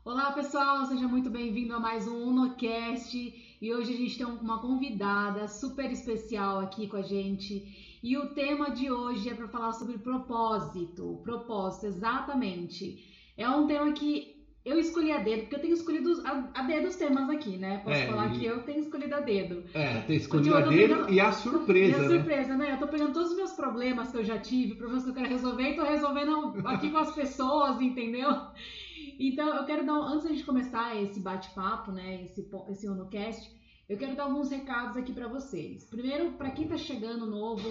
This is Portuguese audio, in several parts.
Olá pessoal, seja muito bem-vindo a mais um UnoCast e hoje a gente tem uma convidada super especial aqui com a gente e o tema de hoje é para falar sobre propósito, exatamente. É um tema que eu escolhi a dedo, porque eu tenho escolhido a dedo os temas aqui, né? Posso É, falar que eu tenho escolhido a dedo. tem Porque escolhido eu a tô dedo pegando. e a E a surpresa, né? surpresa, né? Eu tô pegando todos os meus problemas que eu já tive, problemas que eu quero resolver, e tô resolvendo aqui com as pessoas, entendeu? Então, eu quero dar, antes da gente começar esse bate-papo, né, esse UnoCast, eu quero dar alguns recados aqui para vocês. Primeiro, para quem está chegando novo,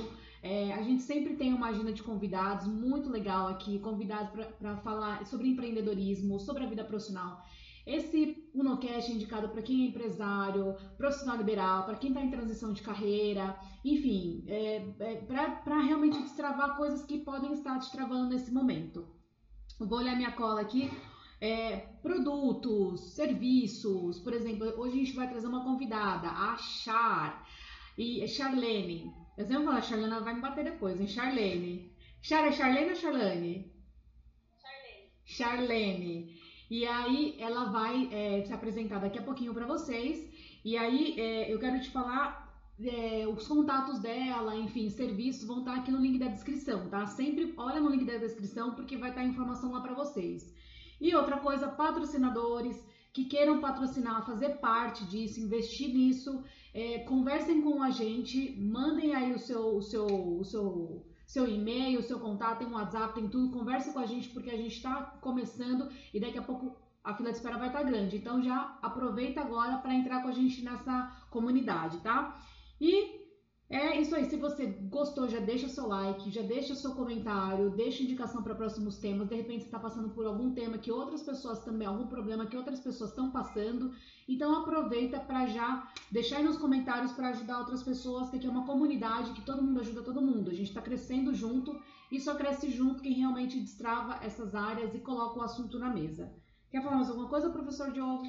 a gente sempre tem uma agenda de convidados muito legal aqui, convidados para falar sobre empreendedorismo, sobre a vida profissional. Esse UnoCast é indicado para quem é empresário, profissional liberal, para quem está em transição de carreira, enfim, para realmente destravar coisas que podem estar te travando nesse momento. Eu vou olhar minha cola aqui. Produtos, serviços, por exemplo, hoje a gente vai trazer uma convidada, a Charlene. Eu sempre falo, a Charlene ela vai me bater depois, hein? Charlene. É Charlene ou Charlane? Charlene. E aí ela vai se apresentar daqui a pouquinho para vocês. E aí eu quero te falar os contatos dela, enfim, serviços vão estar aqui no link da descrição, tá? Sempre olha no link da descrição porque vai estar a informação lá para vocês. E outra coisa, patrocinadores que queiram patrocinar, fazer parte disso, investir nisso, conversem com a gente, mandem aí o seu e-mail, o seu contato, tem um WhatsApp, tem tudo, converse com a gente porque a gente está começando e daqui a pouco a fila de espera vai estar grande. Então já aproveita agora para entrar com a gente nessa comunidade, tá? E é isso aí, se você gostou, já deixa seu like, já deixa seu comentário, deixa indicação para próximos temas. De repente você está passando por algum tema que outras pessoas também, algum problema que outras pessoas estão passando. Então aproveita para já deixar aí nos comentários para ajudar outras pessoas, que aqui é uma comunidade que todo mundo ajuda todo mundo. A gente está crescendo junto e só cresce junto quem realmente destrava essas áreas e coloca o assunto na mesa. Quer falar mais alguma coisa, professor Diogo?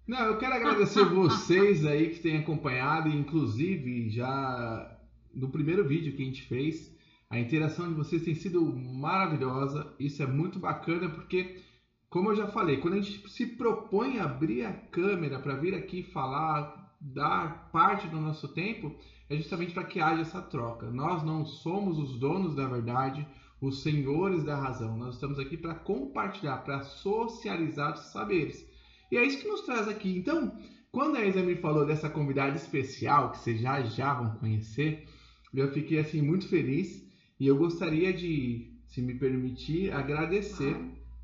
Não, eu quero agradecer vocês aí que têm acompanhado, e inclusive já no primeiro vídeo que a gente fez, a interação de vocês tem sido maravilhosa. Isso é muito bacana porque, como eu já falei, quando a gente se propõe a abrir a câmera para vir aqui falar, dar parte do nosso tempo, é justamente para que haja essa troca. Nós não somos os donos da verdade, os senhores da razão. Nós estamos aqui para compartilhar, para socializar os saberes. E é isso que nos traz aqui. Então, quando a Isa me falou dessa convidada especial, que vocês já vão conhecer, eu fiquei assim muito feliz e eu gostaria de, se me permitir, agradecer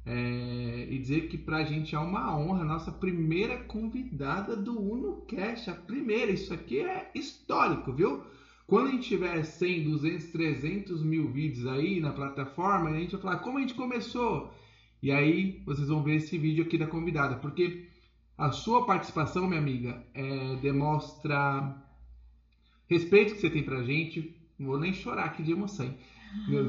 e dizer que pra gente é uma honra, a nossa primeira convidada do UnoCast, a primeira. Isso aqui é histórico, viu? Quando a gente tiver 100, 200, 300 mil vídeos aí na plataforma, a gente vai falar como a gente começou. E aí vocês vão ver esse vídeo aqui da convidada, porque a sua participação, minha amiga, demonstra respeito que você tem pra gente. Não vou nem chorar aqui de emoção, hein?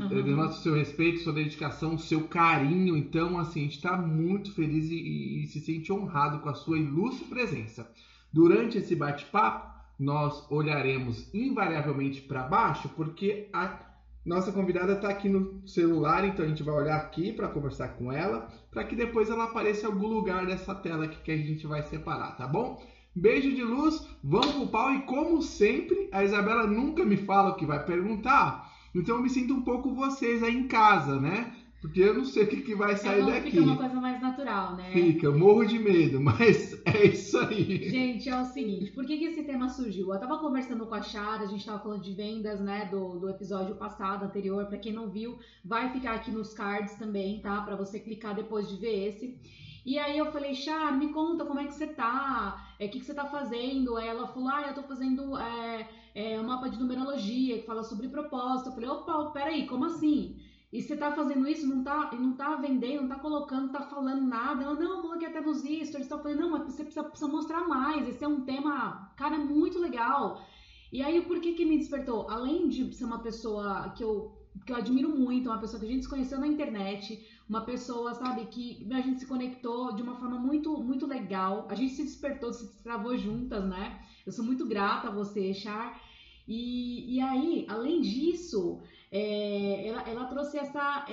Demonstra o seu respeito, sua dedicação, o seu carinho. Então, assim, a gente está muito feliz e se sente honrado com a sua ilustre presença. Durante esse bate-papo, nós olharemos invariavelmente para baixo, porque a nossa convidada está aqui no celular, então a gente vai olhar aqui para conversar com ela, para que depois ela apareça em algum lugar dessa tela aqui que a gente vai separar, tá bom? Beijo de luz, vamos pro pau e como sempre, a Isabela nunca me fala o que vai perguntar, então eu me sinto um pouco vocês aí em casa, né? Porque eu não sei o que vai sair daqui. Fica uma coisa mais natural, né? Fica, eu morro de medo, mas é isso aí. Gente, é o seguinte, por que esse tema surgiu? Eu tava conversando com a Chara, a gente tava falando de vendas, né, do episódio passado, anterior. Pra quem não viu, vai ficar aqui nos cards também, tá? Pra você clicar depois de ver esse. E aí eu falei, Chara, me conta como é que você tá, o que você tá fazendo? Aí ela falou, eu tô fazendo um mapa de numerologia que fala sobre propósito. Eu falei, opa, peraí, como assim? E você tá fazendo isso, não tá vendendo, não tá colocando, não tá falando nada. Ela, não, eu coloquei até nos stories. Eu falei, não, mas você precisa mostrar mais. Esse é um tema, cara, muito legal. E aí, por que me despertou? Além de ser uma pessoa que eu admiro muito, uma pessoa que a gente se conheceu na internet, uma pessoa, sabe, que a gente se conectou de uma forma muito, muito legal. A gente se despertou, se travou juntas, né? Eu sou muito grata a você, Char. E aí, além disso, ela trouxe essa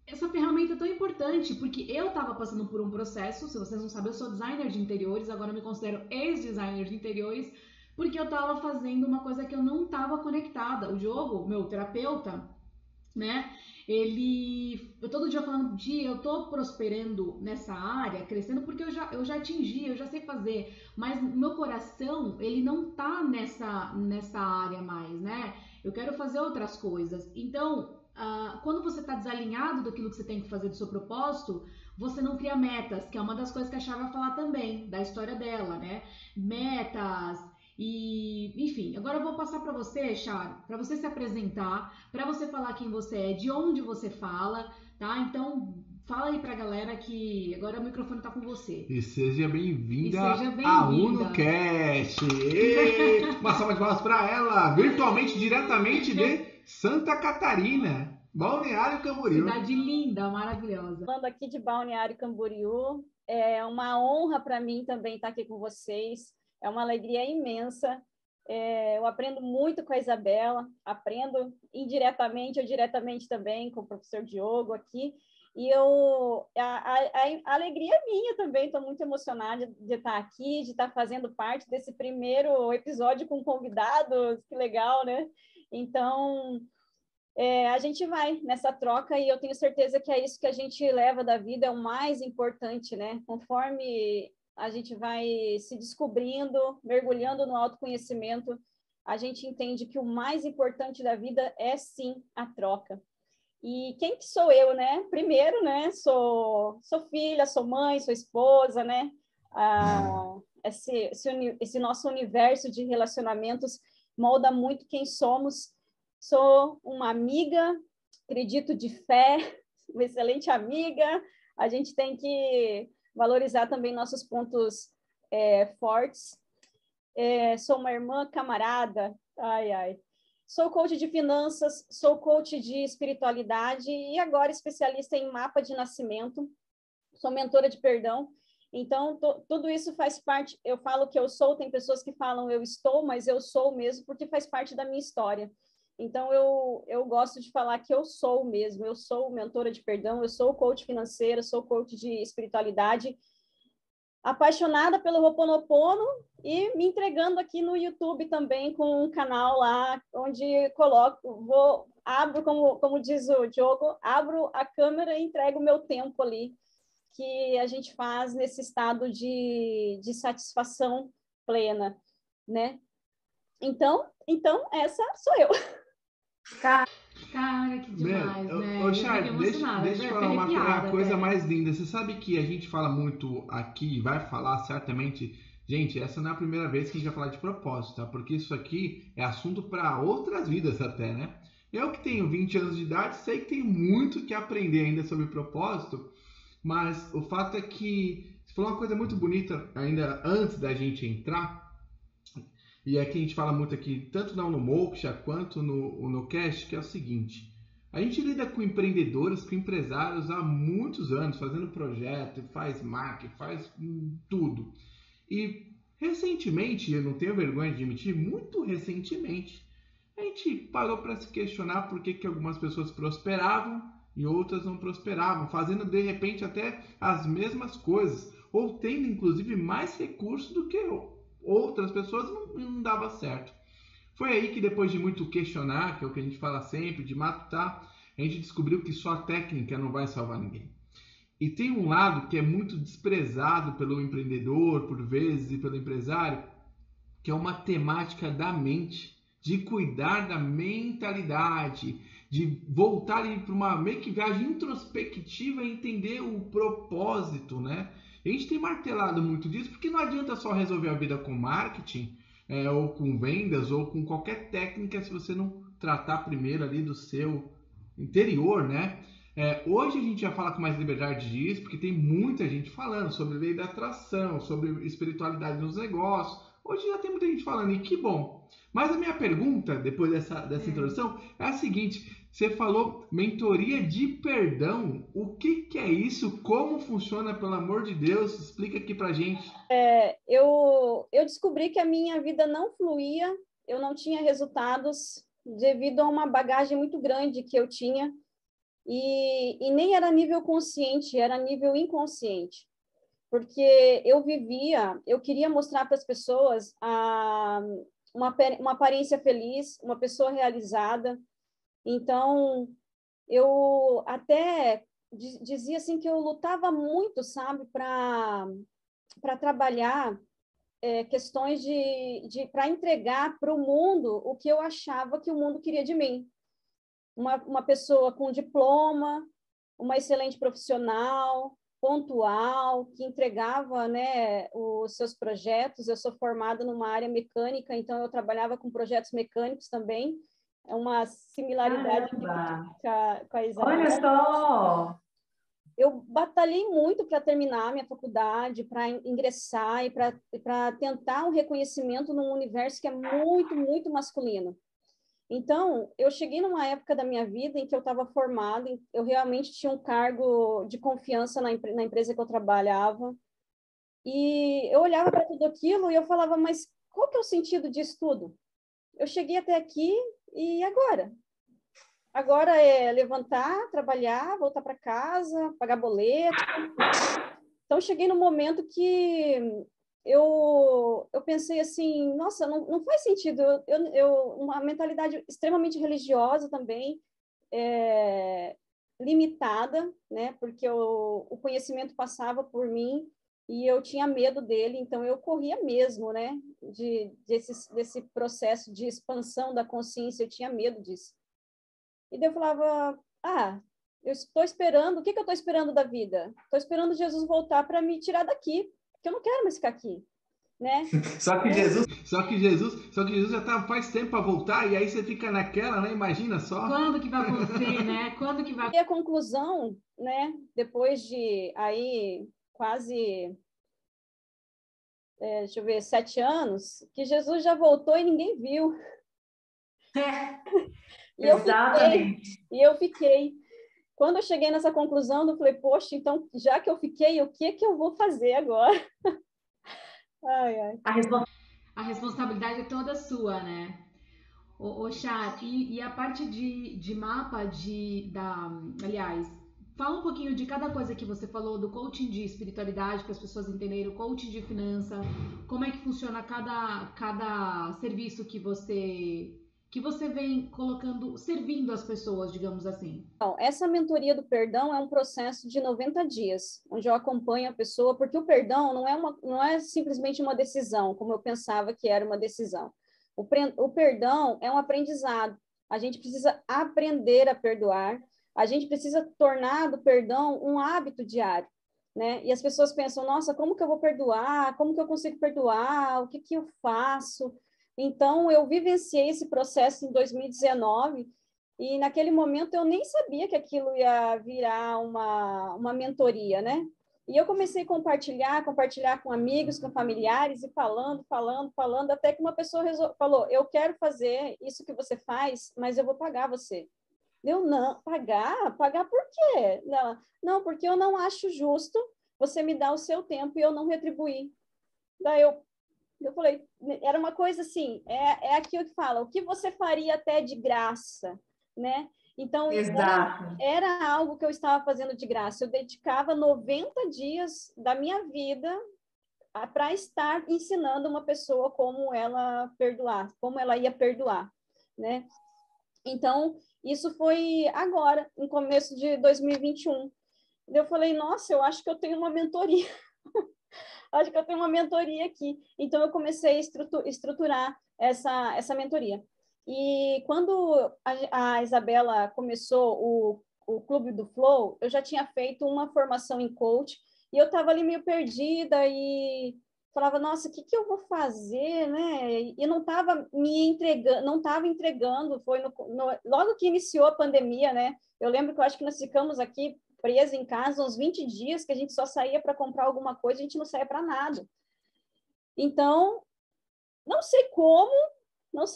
essa ferramenta é tão importante, porque eu estava passando por um processo, se vocês não sabem, eu sou designer de interiores, agora eu me considero ex-designer de interiores, porque eu estava fazendo uma coisa que eu não estava conectada. O Diogo, meu terapeuta, né? Eu todo dia falando, dia, eu tô prosperando nessa área, crescendo, porque eu já atingi, eu já sei fazer, mas meu coração, ele não tá nessa área mais, né? Eu quero fazer outras coisas. Então, quando você tá desalinhado daquilo que você tem que fazer do seu propósito, você não cria metas, que é uma das coisas que a Chá vai falar também, da história dela, né? Metas, e, enfim, agora eu vou passar para você, Char, para você se apresentar, para você falar quem você é, de onde você fala, tá? Então, fala aí pra galera que agora o microfone tá com você. E seja bem-vinda À ao UnoCast. Uma salva de palmas para ela, virtualmente, diretamente de Santa Catarina, Balneário Camboriú. Cidade linda, maravilhosa. Falando aqui de Balneário Camboriú, é uma honra para mim também estar aqui com vocês. É uma alegria imensa. Eu aprendo muito com a Isabela, aprendo indiretamente ou diretamente também com o professor Diogo aqui. E a alegria é minha também, estou muito emocionada de estar aqui, de estar fazendo parte desse primeiro episódio com convidados, que legal, né? Então, a gente vai nessa troca e eu tenho certeza que é isso que a gente leva da vida, é o mais importante, né? Conforme a gente vai se descobrindo, mergulhando no autoconhecimento, a gente entende que o mais importante da vida é, sim, a troca. E quem que sou eu, né? Primeiro, né? Sou filha, sou mãe, sou esposa, né? Esse nosso universo de relacionamentos molda muito quem somos. Sou uma amiga, acredito de fé, uma excelente amiga. A gente tem que valorizar também nossos pontos fortes. Sou uma irmã camarada. Sou coach de finanças, sou coach de espiritualidade e agora especialista em mapa de nascimento. Sou mentora de perdão. Então, tudo isso faz parte. Eu falo que eu sou, tem pessoas que falam eu estou, mas eu sou mesmo porque faz parte da minha história. Então, eu gosto de falar que eu sou mesmo. Eu sou mentora de perdão, eu sou coach financeira, sou coach de espiritualidade, apaixonada pelo Ho'oponopono e me entregando aqui no YouTube também com um canal lá onde abro, como diz o Diogo, abro a câmera e entrego o meu tempo ali, que a gente faz nesse estado de satisfação plena, né? Então, essa sou eu. Cara, que demais, né? Ô, Char, deixa eu falar uma coisa mais linda. Você sabe que a gente fala muito aqui, vai falar certamente... Gente, essa não é a primeira vez que a gente vai falar de propósito, tá? Porque isso aqui é assunto para outras vidas até, né? Eu que tenho 20 anos de idade, sei que tem muito que aprender ainda sobre propósito, mas o fato é que você falou uma coisa muito bonita ainda antes da gente entrar, e aqui a gente fala muito aqui, tanto no Moksha quanto no Cast, que é o seguinte: a gente lida com empreendedores, com empresários há muitos anos, fazendo projeto, faz marketing, faz tudo. E recentemente, eu não tenho vergonha de admitir, muito recentemente, a gente parou para se questionar por que algumas pessoas prosperavam e outras não prosperavam, fazendo de repente até as mesmas coisas, ou tendo inclusive mais recursos do que outras pessoas, não dava certo. Foi aí que, depois de muito questionar, que é o que a gente fala sempre, de matutar, a gente descobriu que só a técnica não vai salvar ninguém. E tem um lado que é muito desprezado pelo empreendedor, por vezes, e pelo empresário, que é uma temática da mente, de cuidar da mentalidade, de voltar para uma meio que viagem introspectiva e entender o propósito, né? A gente tem martelado muito disso, porque não adianta só resolver a vida com marketing, ou com vendas, ou com qualquer técnica, se você não tratar primeiro ali do seu interior, né? Hoje a gente já fala com mais liberdade disso, porque tem muita gente falando sobre lei da atração, sobre espiritualidade nos negócios. Hoje já tem muita gente falando, e que bom. Mas a minha pergunta, depois dessa introdução, é a seguinte: você falou mentoria de perdão. O que é isso? Como funciona, pelo amor de Deus? Explica aqui pra gente. Eu descobri que a minha vida não fluía, eu não tinha resultados devido a uma bagagem muito grande que eu tinha e nem era nível consciente, era nível inconsciente. Porque eu queria mostrar para as pessoas uma aparência feliz, uma pessoa realizada. Então, eu até dizia assim que eu lutava muito, sabe, para trabalhar questões para entregar para o mundo o que eu achava que o mundo queria de mim. Uma pessoa com diploma, uma excelente profissional, pontual, que entregava, né, os seus projetos. Eu sou formada numa área mecânica, então eu trabalhava com projetos mecânicos também. É uma similaridade com a Isabel. Olha só! Eu batalhei muito para terminar a minha faculdade, para ingressar e para tentar um reconhecimento num universo que é muito, muito masculino. Então, eu cheguei numa época da minha vida em que eu estava formada, eu realmente tinha um cargo de confiança na empresa que eu trabalhava, e eu olhava para tudo aquilo e eu falava, mas qual que é o sentido disso tudo? Eu cheguei até aqui e agora? Agora é levantar, trabalhar, voltar para casa, pagar boleto. Então, cheguei no momento que eu pensei assim, nossa, não faz sentido. Uma mentalidade extremamente religiosa também, limitada, né? Porque o conhecimento passava por mim e eu tinha medo dele, então eu corria mesmo, né? Desse processo de expansão da consciência, eu tinha medo disso. E daí eu falava, eu estou esperando, o que eu estou esperando da vida? Estou esperando Jesus voltar para me tirar daqui, porque eu não quero mais ficar aqui, né? Só que Jesus já tá faz tempo para voltar, e aí você fica naquela, né? Imagina só. Quando que vai acontecer, né? Quando que vai... E a conclusão, né? Depois de aí quase, deixa eu ver, 7 anos, que Jesus já voltou e ninguém viu. Exatamente. Eu fiquei. Quando eu cheguei nessa conclusão, eu falei, poxa, então, já que eu fiquei, o que eu vou fazer agora? Ai, ai. A responsabilidade é toda sua, né? Ô Chá, e a parte de mapa aliás, fala um pouquinho de cada coisa que você falou, do coaching de espiritualidade, para as pessoas entenderem, o coaching de finança, como é que funciona cada serviço que você vem colocando, servindo as pessoas, digamos assim. Então, essa mentoria do perdão é um processo de 90 dias, onde eu acompanho a pessoa, porque o perdão não é simplesmente uma decisão, como eu pensava que era uma decisão. O perdão é um aprendizado. A gente precisa aprender a perdoar, a gente precisa tornar do perdão um hábito diário, né? E as pessoas pensam, nossa, como que eu vou perdoar? Como que eu consigo perdoar? O que eu faço? Então, eu vivenciei esse processo em 2019 e naquele momento eu nem sabia que aquilo ia virar uma mentoria, né? E eu comecei a compartilhar com amigos, com familiares e falando, até que uma pessoa falou, eu quero fazer isso que você faz, mas eu vou pagar você. Eu, não, pagar? Pagar por quê? Não, porque eu não acho justo você me dar o seu tempo e eu não retribuir. Daí eu falei, era uma coisa assim, é aquilo que fala, o que você faria até de graça, né? Então, era algo que eu estava fazendo de graça. Eu dedicava 90 dias da minha vida para estar ensinando uma pessoa como ela ia perdoar, né? Então, isso foi agora, no começo de 2021. Eu falei, nossa, eu acho que eu tenho uma mentoria. Acho que eu tenho uma mentoria aqui. Então, eu comecei a estruturar essa mentoria. E quando a Isabela começou o Clube do Flow, eu já tinha feito uma formação em coach e eu estava ali meio perdida e falava, nossa, o que eu vou fazer, né? E não estava entregando, foi logo que iniciou a pandemia, né? Eu lembro que eu acho que nós ficamos aqui presa em casa uns 20 dias, que a gente só saía para comprar alguma coisa, a gente não saía para nada. Então, não sei como, nós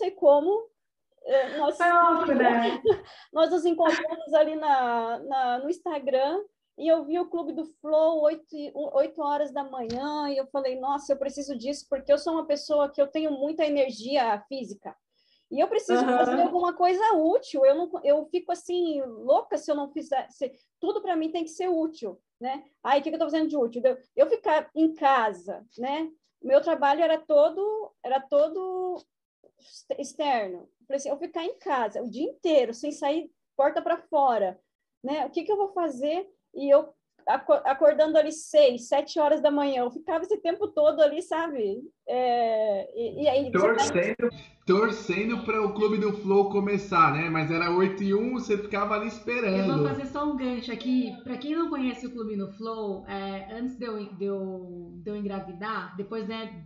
nos encontramos ali no Instagram e eu vi o Clube do Flow 8 horas da manhã e eu falei, nossa, eu preciso disso porque eu sou uma pessoa que eu tenho muita energia física. E eu preciso fazer alguma coisa útil. Eu fico assim, louca se eu não fizer. Tudo para mim tem que ser útil, né? Aí, o que eu estou fazendo de útil? Eu ficar em casa, né? O meu trabalho era todo externo. Eu falei assim, eu ficar em casa o dia inteiro, sem sair porta para fora, né? O que eu vou fazer? E eu acordando ali 6, 7 horas da manhã, eu ficava esse tempo todo ali, sabe? E aí torcendo para o Clube do Flow começar, né? Mas era 8h01, você ficava ali esperando. Eu vou fazer só um gancho aqui. Para quem não conhece o Clube do Flow, antes de eu engravidar, depois, né,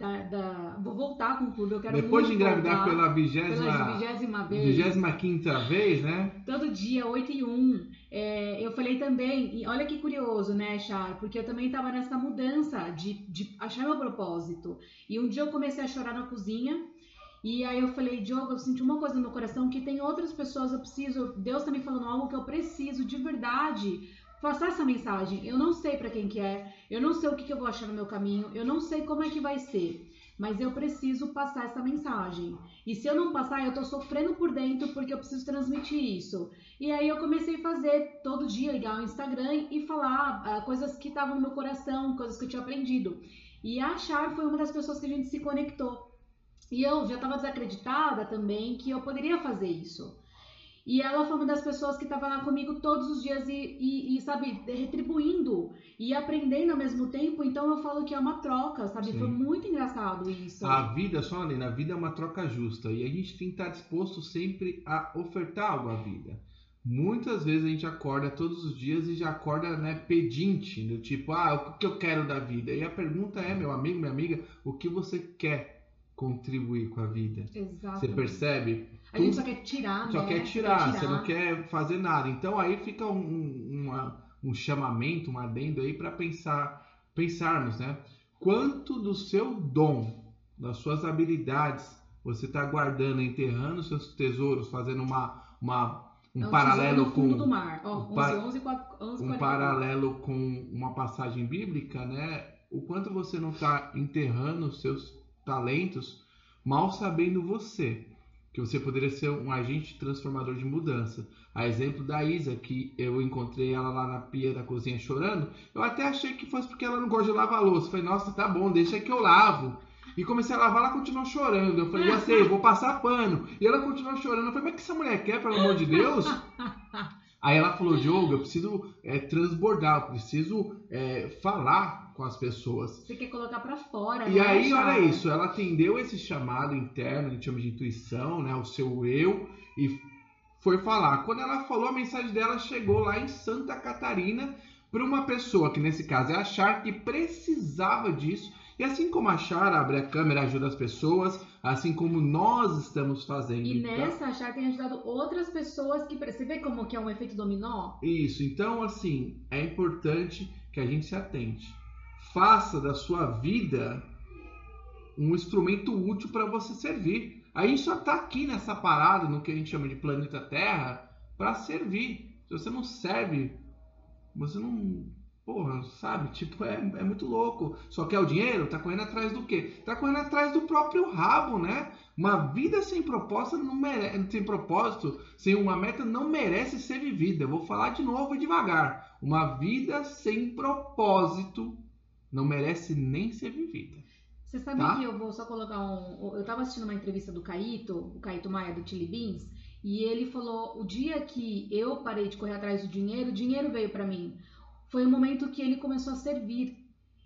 vou voltar com o clube, eu quero depois muito de engravidar voltar, pela 20ª vez, 25ª vez, né? Todo dia, 8h01. Eu falei também, e olha que curioso, né, Char? Porque eu também estava nessa mudança de achar meu propósito. E um dia eu comecei a chorar na cozinha. E aí eu falei, Diogo, eu senti uma coisa no meu coração que tem outras pessoas, Deus tá me falando algo que eu preciso de verdade passar essa mensagem. Eu não sei pra quem que é, eu não sei o que eu vou achar no meu caminho, eu não sei como é que vai ser, mas eu preciso passar essa mensagem. E se eu não passar, eu tô sofrendo por dentro porque eu preciso transmitir isso. E aí eu comecei a fazer todo dia, ligar o Instagram e falar coisas que estavam no meu coração, coisas que eu tinha aprendido. E a Char foi uma das pessoas que a gente se conectou. E eu já estava desacreditada também que eu poderia fazer isso. E ela foi uma das pessoas que estava lá comigo todos os dias e sabe, retribuindo e aprendendo ao mesmo tempo. Então eu falo que é uma troca, sabe? Sim. Foi muito engraçado isso. A vida, só Aline, a vida é uma troca justa. E a gente tem que estar disposto sempre a ofertar algo à vida. Muitas vezes a gente acorda todos os dias e já acorda, né, pedinte, do tipo, o que eu quero da vida? E a pergunta é, meu amigo, minha amiga, o que você quer contribuir com a vida? Exatamente. Você percebe? A gente só quer tirar, né? Só quer tirar, você não quer fazer nada. Então aí fica um chamamento, um adendo aí para pensarmos, né? Quanto do seu dom, das suas habilidades, você está guardando, enterrando seus tesouros, fazendo um paralelo no fundo com do mar. um paralelo com uma passagem bíblica, né? O quanto você não está enterrando os seus talentos, mal sabendo você que você poderia ser um agente transformador de mudança. A exemplo da Isa, que eu encontrei ela lá na pia da cozinha chorando, eu até achei que fosse porque ela não gosta de lavar louça. Falei, nossa, tá bom, deixa que eu lavo. E comecei a lavar, ela continuou chorando. Eu falei, já sei, vou passar pano. E ela continuou chorando. Eu falei, mas o que essa mulher quer, pelo amor de Deus? Aí ela falou, Diogo, eu preciso transbordar, eu preciso falar com as pessoas. Você quer colocar pra fora, e né? Aí, olha isso, ela atendeu esse chamado interno, a gente chama de intuição, né? O seu eu, e foi falar. Quando ela falou, a mensagem dela chegou lá em Santa Catarina para uma pessoa, que nesse caso é a Char, que precisava disso. E assim como a Char abre a câmera, ajuda as pessoas, assim como nós estamos fazendo. E nessa, a Char tem ajudado outras pessoas que... Você vê como que é um efeito dominó? Isso, então assim, é importante que a gente se atente. Faça da sua vida um instrumento útil para você servir. A gente só está aqui nessa parada, no que a gente chama de planeta Terra, para servir. Se você não serve, você não... Porra, sabe? Tipo, é muito louco. Só quer o dinheiro? Tá correndo atrás do quê? Tá correndo atrás do próprio rabo, né? Uma vida sem propósito não merece, sem propósito, sem uma meta, não merece ser vivida. Eu vou falar de novo e devagar. Uma vida sem propósito não merece nem ser vivida. Você sabe que eu vou só colocar Eu tava assistindo uma entrevista do o Caíto Maia, do Chili Beans, e ele falou, o dia que eu parei de correr atrás do dinheiro, o dinheiro veio pra mim. Foi o momento que ele começou a servir.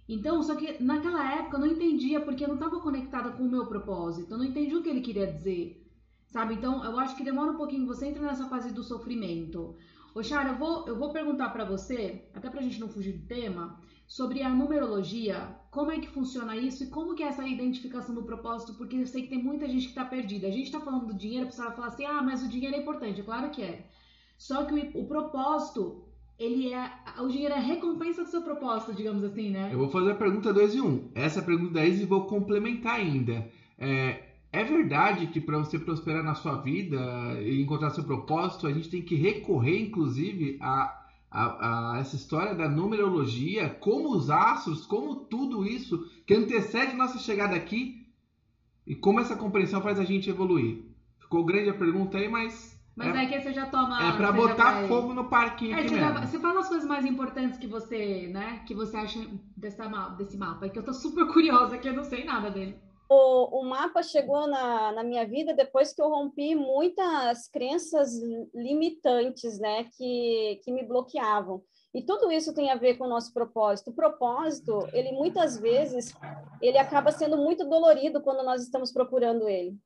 Então, só que naquela época eu não entendia, porque eu não estava conectada com o meu propósito. Eu não entendi o que ele queria dizer, sabe? Então, eu acho que demora um pouquinho. Você entra nessa fase do sofrimento. Ô, Chara, eu vou perguntar para você, até pra gente não fugir do tema, sobre a numerologia. Como é que funciona isso e como que é essa identificação do propósito? Porque eu sei que tem muita gente que está perdida. A gente está falando do dinheiro, a pessoa vai falar assim, mas o dinheiro é importante. É claro que é. Só que o propósito... o dinheiro é a recompensa do seu propósito, digamos assim, né? Eu vou fazer a pergunta 2 em 1. Essa é a pergunta 10 e vou complementar ainda. É verdade que para você prosperar na sua vida e encontrar seu propósito, a gente tem que recorrer, inclusive, a essa história da numerologia, como os astros, como tudo isso que antecede nossa chegada aqui e como essa compreensão faz a gente evoluir. Ficou grande a pergunta aí, mas é que você já toma... é pra você botar vai... fogo no parquinho aqui mesmo. Você fala as coisas mais importantes que você, né, que você acha desse mapa, que eu tô super curiosa, que eu não sei nada dele. O mapa chegou na minha vida depois que eu rompi muitas crenças limitantes, né, que me bloqueavam. E tudo isso tem a ver com o nosso propósito. O propósito, ele muitas vezes, ele acaba sendo muito dolorido quando nós estamos procurando ele.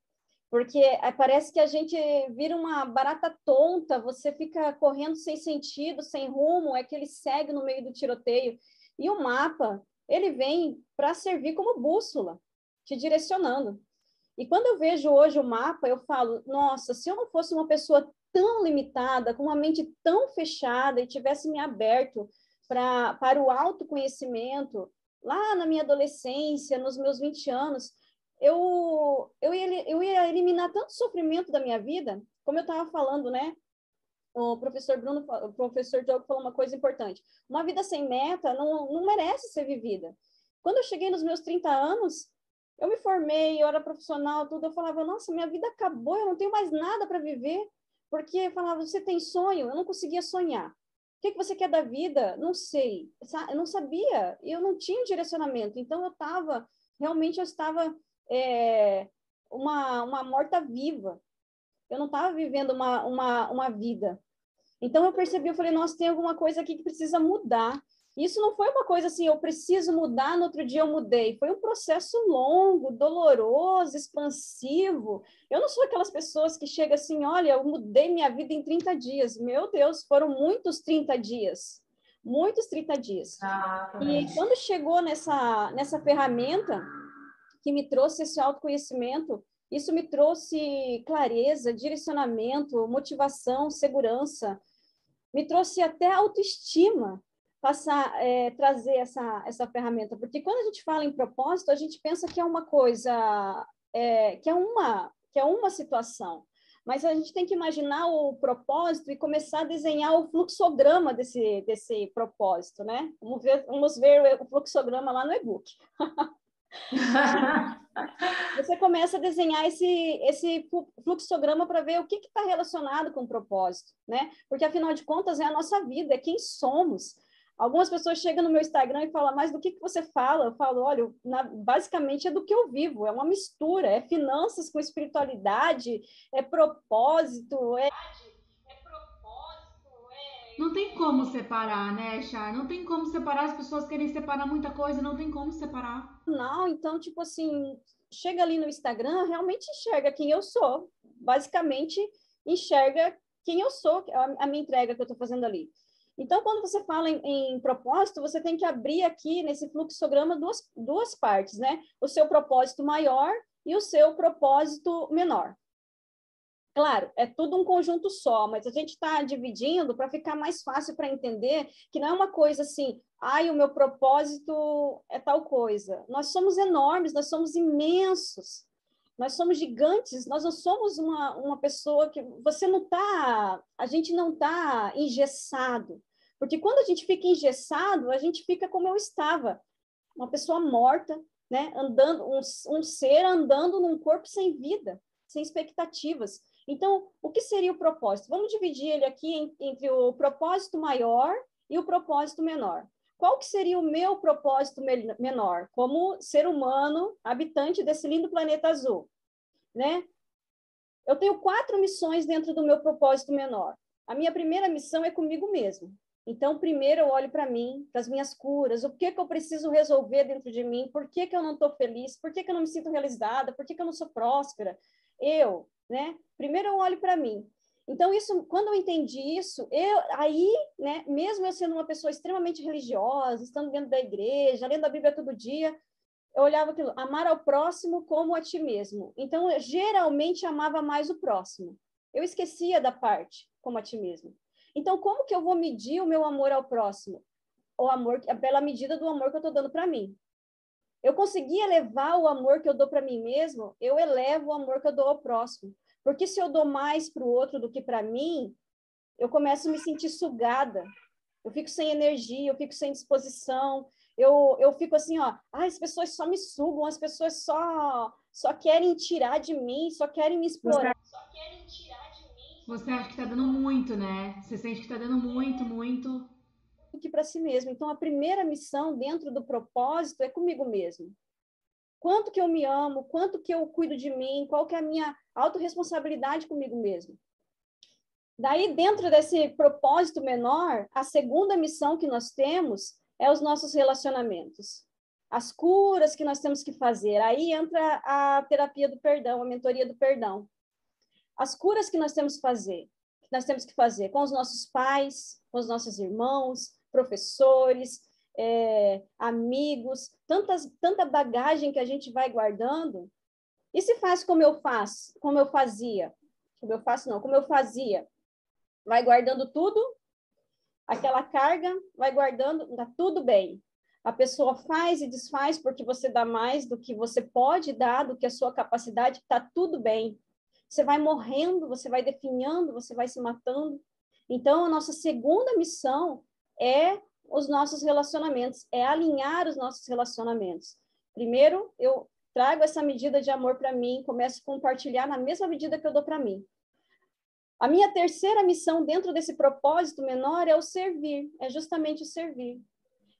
Porque parece que a gente vira uma barata tonta, você fica correndo sem sentido, sem rumo, é que ele segue no meio do tiroteio. E o mapa, ele vem para servir como bússola, te direcionando. E quando eu vejo hoje o mapa, eu falo, nossa, se eu não fosse uma pessoa tão limitada, com uma mente tão fechada e tivesse me aberto para o autoconhecimento, lá na minha adolescência, nos meus 20 anos, eu ia eliminar tanto sofrimento da minha vida, como eu estava falando, né? O professor Diogo falou uma coisa importante. Uma vida sem meta não merece ser vivida. Quando eu cheguei nos meus 30 anos, eu me formei, eu era profissional, tudo, eu falava, nossa, minha vida acabou, eu não tenho mais nada para viver, porque eu falava, você tem sonho? Eu não conseguia sonhar. O que você quer da vida? Não sei. Eu não sabia, eu não tinha um direcionamento, então eu estava uma morta-viva. Eu não estava vivendo uma vida. Então eu percebi, eu falei, nossa, tem alguma coisa aqui que precisa mudar. Isso não foi uma coisa assim, eu preciso mudar, no outro dia eu mudei. Foi um processo longo, doloroso, expansivo. Eu não sou aquelas pessoas que chegam assim, olha, eu mudei minha vida em 30 dias. Meu Deus, foram muitos 30 dias. Muitos 30 dias. E quando chegou nessa ferramenta que me trouxe esse autoconhecimento, isso me trouxe clareza, direcionamento, motivação, segurança, me trouxe até autoestima, trazer essa ferramenta, porque quando a gente fala em propósito, a gente pensa que é uma coisa, que é uma situação, mas a gente tem que imaginar o propósito e começar a desenhar o fluxograma desse propósito, né? Vamos ver o fluxograma lá no e-book. Você começa a desenhar esse fluxograma para ver o que está relacionado com o propósito, né? Porque, afinal de contas, é a nossa vida, é quem somos. Algumas pessoas chegam no meu Instagram e falam, mas do que você fala? Eu falo, olha, basicamente é do que eu vivo, é uma mistura, é finanças com espiritualidade, é propósito, Não tem como separar, né, Char? Não tem como separar, as pessoas querem separar muita coisa, não tem como separar. Não, então, tipo assim, chega ali no Instagram, realmente enxerga quem eu sou. Basicamente, enxerga quem eu sou, a minha entrega que eu estou fazendo ali. Então, quando você fala em propósito, você tem que abrir aqui nesse fluxograma duas partes, né? O seu propósito maior e o seu propósito menor. Claro, é tudo um conjunto só, mas a gente está dividindo para ficar mais fácil para entender que não é uma coisa assim, o meu propósito é tal coisa. Nós somos enormes, nós somos imensos, nós somos gigantes, nós não somos uma pessoa que... a gente não está engessado, porque quando a gente fica engessado, a gente fica como eu estava, uma pessoa morta, né? Andando, um ser andando num corpo sem vida, sem expectativas. Então, o que seria o propósito? Vamos dividir ele aqui entre o propósito maior e o propósito menor. Qual que seria o meu propósito menor, como ser humano, habitante desse lindo planeta azul, né? Eu tenho 4 missões dentro do meu propósito menor. A minha primeira missão é comigo mesmo. Então, primeiro eu olho para mim, para as minhas curas, o que eu preciso resolver dentro de mim, por que eu não estou feliz, por que eu não me sinto realizada, por que eu não sou próspera. Né? Primeiro eu olho para mim. Então, quando eu entendi isso, né, mesmo eu sendo uma pessoa extremamente religiosa, estando dentro da igreja, lendo a Bíblia todo dia, eu olhava aquilo, amar ao próximo como a ti mesmo. Então, eu geralmente amava mais o próximo. Eu esquecia da parte, como a ti mesmo. Então, como que eu vou medir o meu amor ao próximo? O amor, pela medida do amor que eu estou dando para mim. Eu consegui elevar o amor que eu dou para mim mesmo, eu elevo o amor que eu dou ao próximo. Porque se eu dou mais para o outro do que para mim, eu começo a me sentir sugada. Eu fico sem energia, eu fico sem disposição, eu fico assim, ó, as pessoas só me sugam, as pessoas só querem tirar de mim, só querem me explorar. Você acha que tá dando muito, né? Você sente que tá dando muito, muito. Do que para si mesmo. Então, a primeira missão dentro do propósito é comigo mesmo. Quanto que eu me amo, quanto que eu cuido de mim, qual que é a minha autorresponsabilidade comigo mesmo. Daí, dentro desse propósito menor, a segunda missão que nós temos é os nossos relacionamentos. As curas que nós temos que fazer. Aí entra a terapia do perdão, a mentoria do perdão. As curas que nós temos que fazer com os nossos pais, com os nossos irmãos, professores, amigos, tanta bagagem que a gente vai guardando. E se faz como eu fazia? Como eu fazia. Vai guardando tudo, aquela carga, vai guardando, tá tudo bem. A pessoa faz e desfaz porque você dá mais do que você pode dar, do que a sua capacidade, tá tudo bem. Você vai morrendo, você vai definhando, você vai se matando. Então, a nossa segunda missão é os nossos relacionamentos, é alinhar os nossos relacionamentos. Primeiro, eu trago essa medida de amor para mim, começo a compartilhar na mesma medida que eu dou para mim. A minha terceira missão dentro desse propósito menor é o servir, é justamente o servir.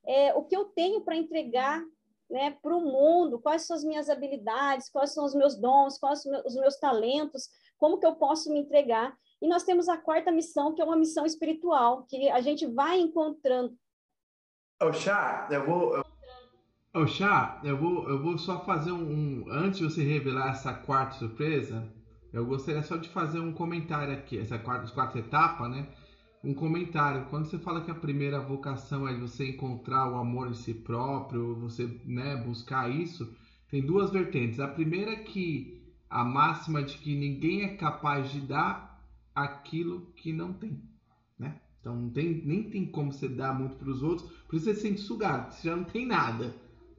É o que eu tenho para entregar, né, para o mundo, quais são as minhas habilidades, quais são os meus dons, quais são os meus talentos, como que eu posso me entregar. E nós temos a quarta missão, que é uma missão espiritual, que a gente vai encontrando. Chá, eu vou só fazer antes de você revelar essa quarta surpresa, eu gostaria só de fazer um comentário aqui, as quatro etapas, né? Um comentário. Quando você fala que a primeira vocação é você encontrar o amor em si próprio, você, né, buscar isso, tem duas vertentes. A primeira é que a máxima de que ninguém é capaz de dar aquilo que não tem, né? Então nem tem como você dar muito para os outros, por isso você se sente sugado, você já não tem nada.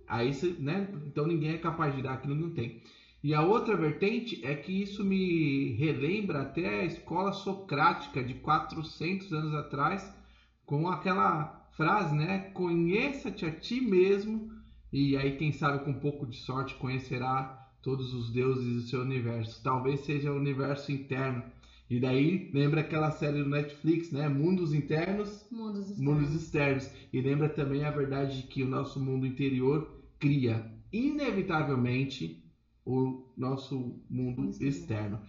Aí você, né? Então ninguém é capaz de dar aquilo que não tem. E a outra vertente é que isso me relembra até a escola socrática de 400 anos atrás, com aquela frase, né? Conheça-te a ti mesmo, e aí quem sabe com um pouco de sorte conhecerá todos os deuses do seu universo. Talvez seja o universo interno. E daí lembra aquela série do Netflix, né? Mundos internos, mundos externos. E lembra também a verdade de que o nosso mundo interior cria inevitavelmente o nosso mundo externo.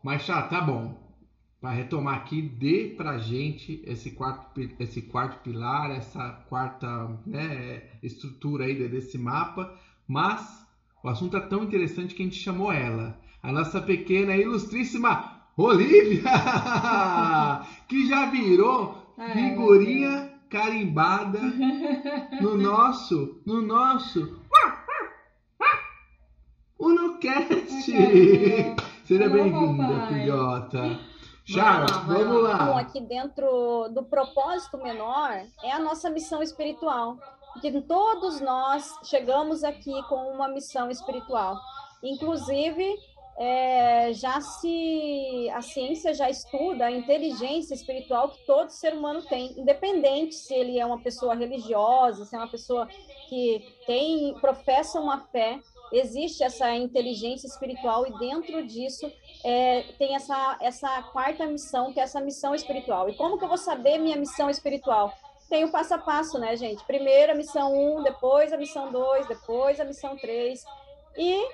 Mas tá bom. Para retomar aqui, dê pra gente esse quarto pilar, essa quarta, né, estrutura aí desse mapa. Mas o assunto é tão interessante que a gente chamou ela, a nossa pequena e ilustríssima Olivia, que já virou figurinha carimbada no nosso UnoCast. Seja bem-vinda, filhota. Charles, vamos lá. Bom, aqui dentro do propósito menor é a nossa missão espiritual. Porque todos nós chegamos aqui com uma missão espiritual. Inclusive, a ciência já estuda a inteligência espiritual que todo ser humano tem, independente se ele é uma pessoa religiosa, se é uma pessoa que professa uma fé. Existe essa inteligência espiritual e dentro disso tem essa quarta missão, que é essa missão espiritual. E como que eu vou saber minha missão espiritual? Tem o passo a passo, né, gente? Primeiro a missão 1, depois a missão 2, depois a missão 3. E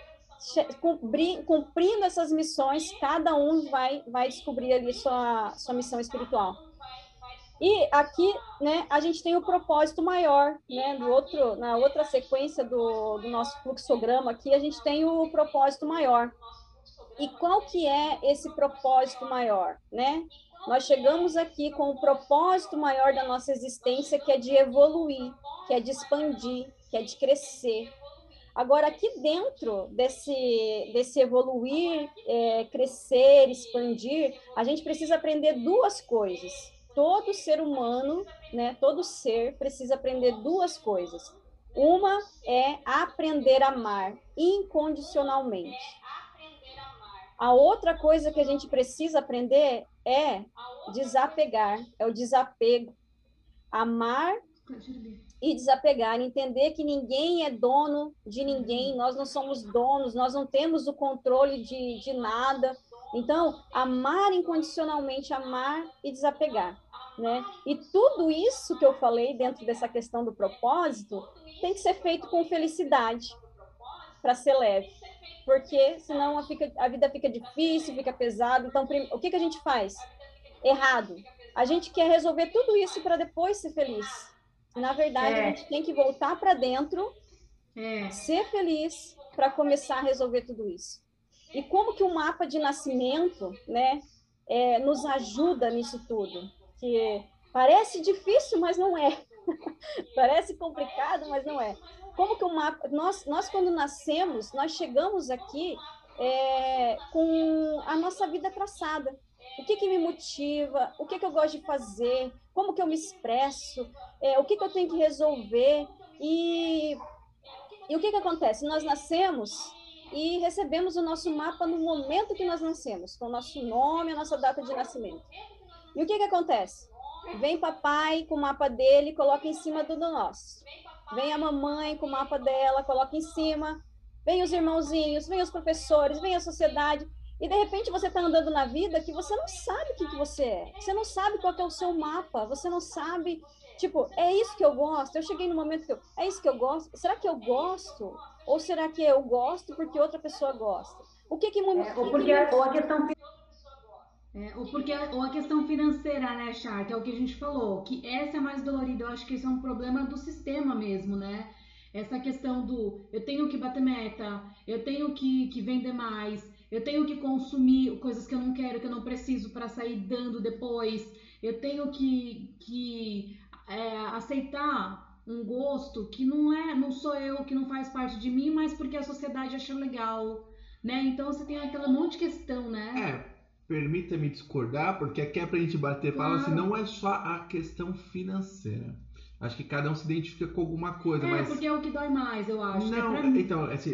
cumprindo essas missões, cada um vai descobrir ali sua missão espiritual. E aqui, né, a gente tem o propósito maior, né, na outra sequência do nosso fluxograma aqui, a gente tem o propósito maior. E qual que é esse propósito maior, né? Nós chegamos aqui com o propósito maior da nossa existência, que é de evoluir, que é de expandir, que é de crescer. Agora, aqui dentro desse evoluir, crescer, expandir, a gente precisa aprender duas coisas. Todo ser humano, né, todo ser precisa aprender duas coisas. Uma é aprender a amar incondicionalmente. A outra coisa que a gente precisa aprender é desapegar, é o desapego. Amar e desapegar, entender que ninguém é dono de ninguém, nós não somos donos, nós não temos o controle de nada. Então, amar incondicionalmente, amar e desapegar, né? E tudo isso que eu falei dentro dessa questão do propósito tem que ser feito com felicidade para ser leve, porque senão a vida fica difícil, fica pesada. Então, o que a gente faz? Errado. A gente quer resolver tudo isso para depois ser feliz. Na verdade, a gente tem que voltar para dentro, ser feliz, para começar a resolver tudo isso. E como que o mapa de nascimento, né, nos ajuda nisso tudo? Que parece difícil, mas não é. Parece complicado, mas não é. Como que o mapa... Nós quando nascemos, nós chegamos aqui com a nossa vida traçada. O que me motiva? O que eu gosto de fazer? Como que eu me expresso? O que eu tenho que resolver? E o que acontece? Nós nascemos e recebemos o nosso mapa no momento que nós nascemos, com o nosso nome, a nossa data de nascimento. E o que acontece? Vem papai com o mapa dele e coloca em cima do nosso. Vem a mamãe com o mapa dela, coloca em cima. Vem os irmãozinhos, vem os professores, vem a sociedade. E, de repente, você está andando na vida que você não sabe o que você é. Você não sabe qual é o seu mapa. Você não sabe, tipo, é isso que eu gosto? Eu cheguei no momento que é isso que eu gosto? Será que eu gosto? Ou será que eu gosto porque outra pessoa gosta? O que ou a questão ou a questão financeira, né, Char, que é o que a gente falou, que essa é mais dolorida. Eu acho que esse é um problema do sistema mesmo, né? Essa questão do eu tenho que bater meta, eu tenho que vender mais, eu tenho que consumir coisas que eu não quero, que eu não preciso para sair dando depois, eu tenho que aceitar um gosto que não sou eu, que não faz parte de mim, mas porque a sociedade acha legal, né? Então você tem aquela monte de questão, né? Permita-me discordar, porque aqui é pra gente bater fala assim, não é só a questão financeira. Acho que cada um se identifica com alguma coisa, mas... porque é o que dói mais, eu acho. Não, então, assim,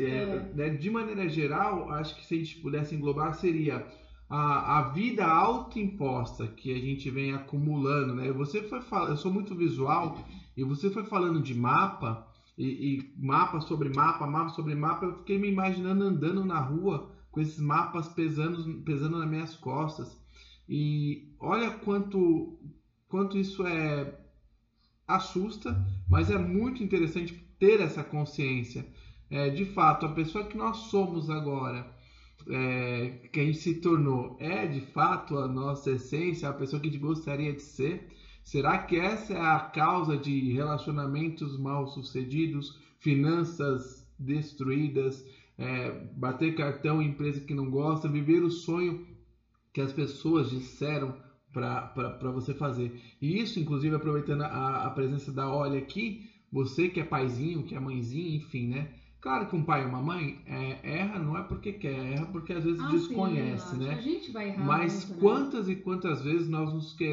de maneira geral, acho que se a gente pudesse englobar, seria a vida autoimposta que a gente vem acumulando, né? Você foi falando, eu sou muito visual, e você foi falando de mapa, e mapa sobre mapa, eu fiquei me imaginando andando na rua com esses mapas pesando nas minhas costas. E olha quanto isso assusta, mas é muito interessante ter essa consciência. De fato, a pessoa que nós somos agora, que a gente se tornou, de fato a nossa essência, a pessoa que a gente gostaria de ser? Será que essa é a causa de relacionamentos mal sucedidos, finanças destruídas, bater cartão em empresa que não gosta, viver o sonho que as pessoas disseram para você fazer? E isso, inclusive, aproveitando a presença da Olha aqui, você que é paizinho, que é mãezinha, enfim, né? Claro que um pai e uma mãe erra não é porque quer, erra porque às vezes desconhece, né? A gente vai errar. Mas muito, quantas e quantas vezes nós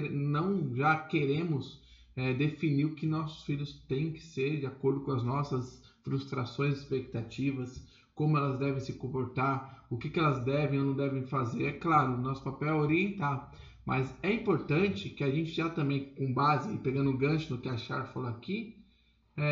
não já queremos definir o que nossos filhos têm que ser de acordo com as nossas frustrações, expectativas, como elas devem se comportar, o que elas devem ou não devem fazer. É claro, nosso papel é orientar, mas é importante que a gente já também, com base, e pegando o gancho no que a Char falou aqui,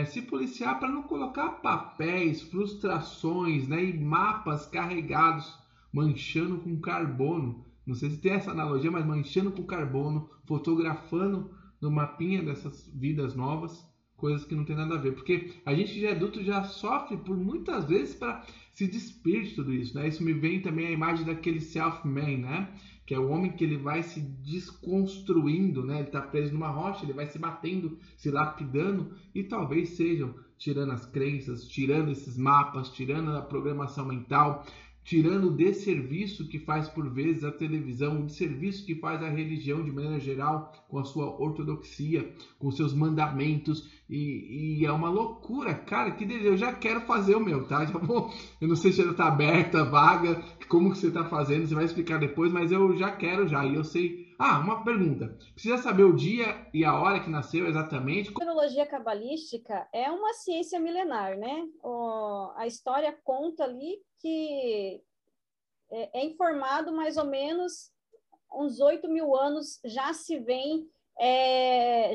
se policiar para não colocar papéis, frustrações, né, e mapas carregados, manchando com carbono. Não sei se tem essa analogia, mas manchando com carbono, fotografando no mapinha dessas vidas novas, coisas que não tem nada a ver. Porque a gente já é adulto, já sofre por muitas vezes para se despir de tudo isso, né? Isso me vem também a imagem daquele self-man, né? Que é o homem que ele vai se desconstruindo, né? Ele está preso numa rocha, ele vai se batendo, se lapidando, e talvez sejam tirando as crenças, tirando esses mapas, tirando a programação mental, tirando o desserviço que faz por vezes a televisão, o desserviço que faz a religião de maneira geral, com a sua ortodoxia, com seus mandamentos, e é uma loucura, cara, que delícia. Eu já quero fazer o meu, tá? Já vou, eu não sei se já tá aberta, vaga, como que você tá fazendo, você vai explicar depois, mas eu já quero já, e eu sei... uma pergunta, precisa saber o dia e a hora que nasceu exatamente? A numerologia cabalística é uma ciência milenar, né? A história conta ali que é informado mais ou menos uns 8.000 anos já se vem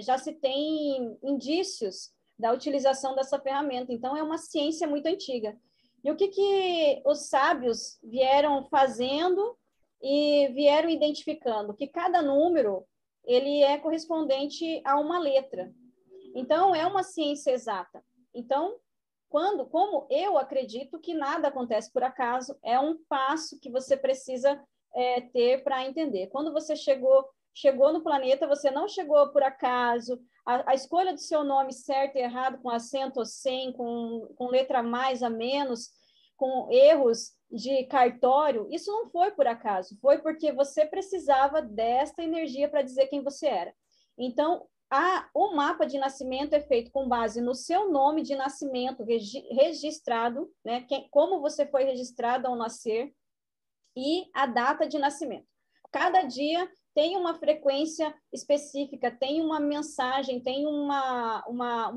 já se tem indícios da utilização dessa ferramenta. Então, é uma ciência muito antiga. E o que os sábios vieram fazendo e vieram identificando? Que cada número ele é correspondente a uma letra. Então, é uma ciência exata. Então, como eu acredito que nada acontece por acaso, é um passo que você precisa ter para entender. Quando você chegou no planeta, você não chegou por acaso. A escolha do seu nome certo e errado, com acento ou sem, com letra a mais, a menos, com erros de cartório, isso não foi por acaso, foi porque você precisava desta energia para dizer quem você era. Então, o mapa de nascimento é feito com base no seu nome de nascimento registrado, né? Como você foi registrado ao nascer, e a data de nascimento. Cada dia tem uma frequência específica, tem uma mensagem, tem uma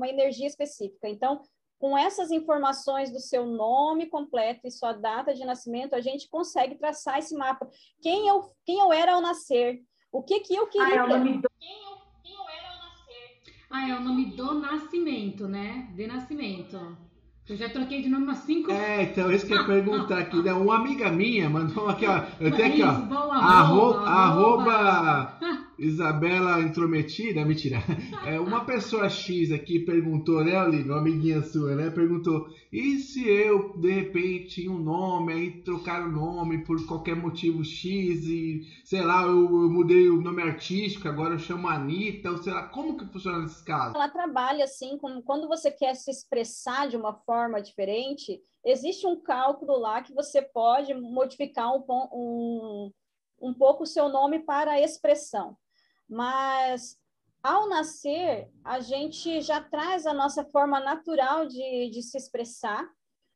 energia específica. Então, com essas informações do seu nome completo e sua data de nascimento, a gente consegue traçar esse mapa. Quem eu era ao nascer, o que eu queria... é o nome do nascimento, né? De nascimento. Eu já troquei de nome umas 5 vezes. Então, isso que eu ia perguntar aqui. Né? Uma amiga minha mandou aqui, ó. Eu tenho aqui, ó. Isso, bom, arroba Isabela Intrometida. Mentira. Uma pessoa X aqui perguntou, né, Olivia? Uma amiguinha sua, né? Perguntou: e se eu, de repente, tinha um nome, aí trocaram o nome por qualquer motivo X e, sei lá, eu mudei o nome artístico, agora eu chamo Anitta, ou sei lá, como que funciona nesses casos? Ela trabalha assim, como quando você quer se expressar de uma forma diferente, existe um cálculo lá que você pode modificar um pouco o seu nome para a expressão. Mas, ao nascer, a gente já traz a nossa forma natural de se expressar,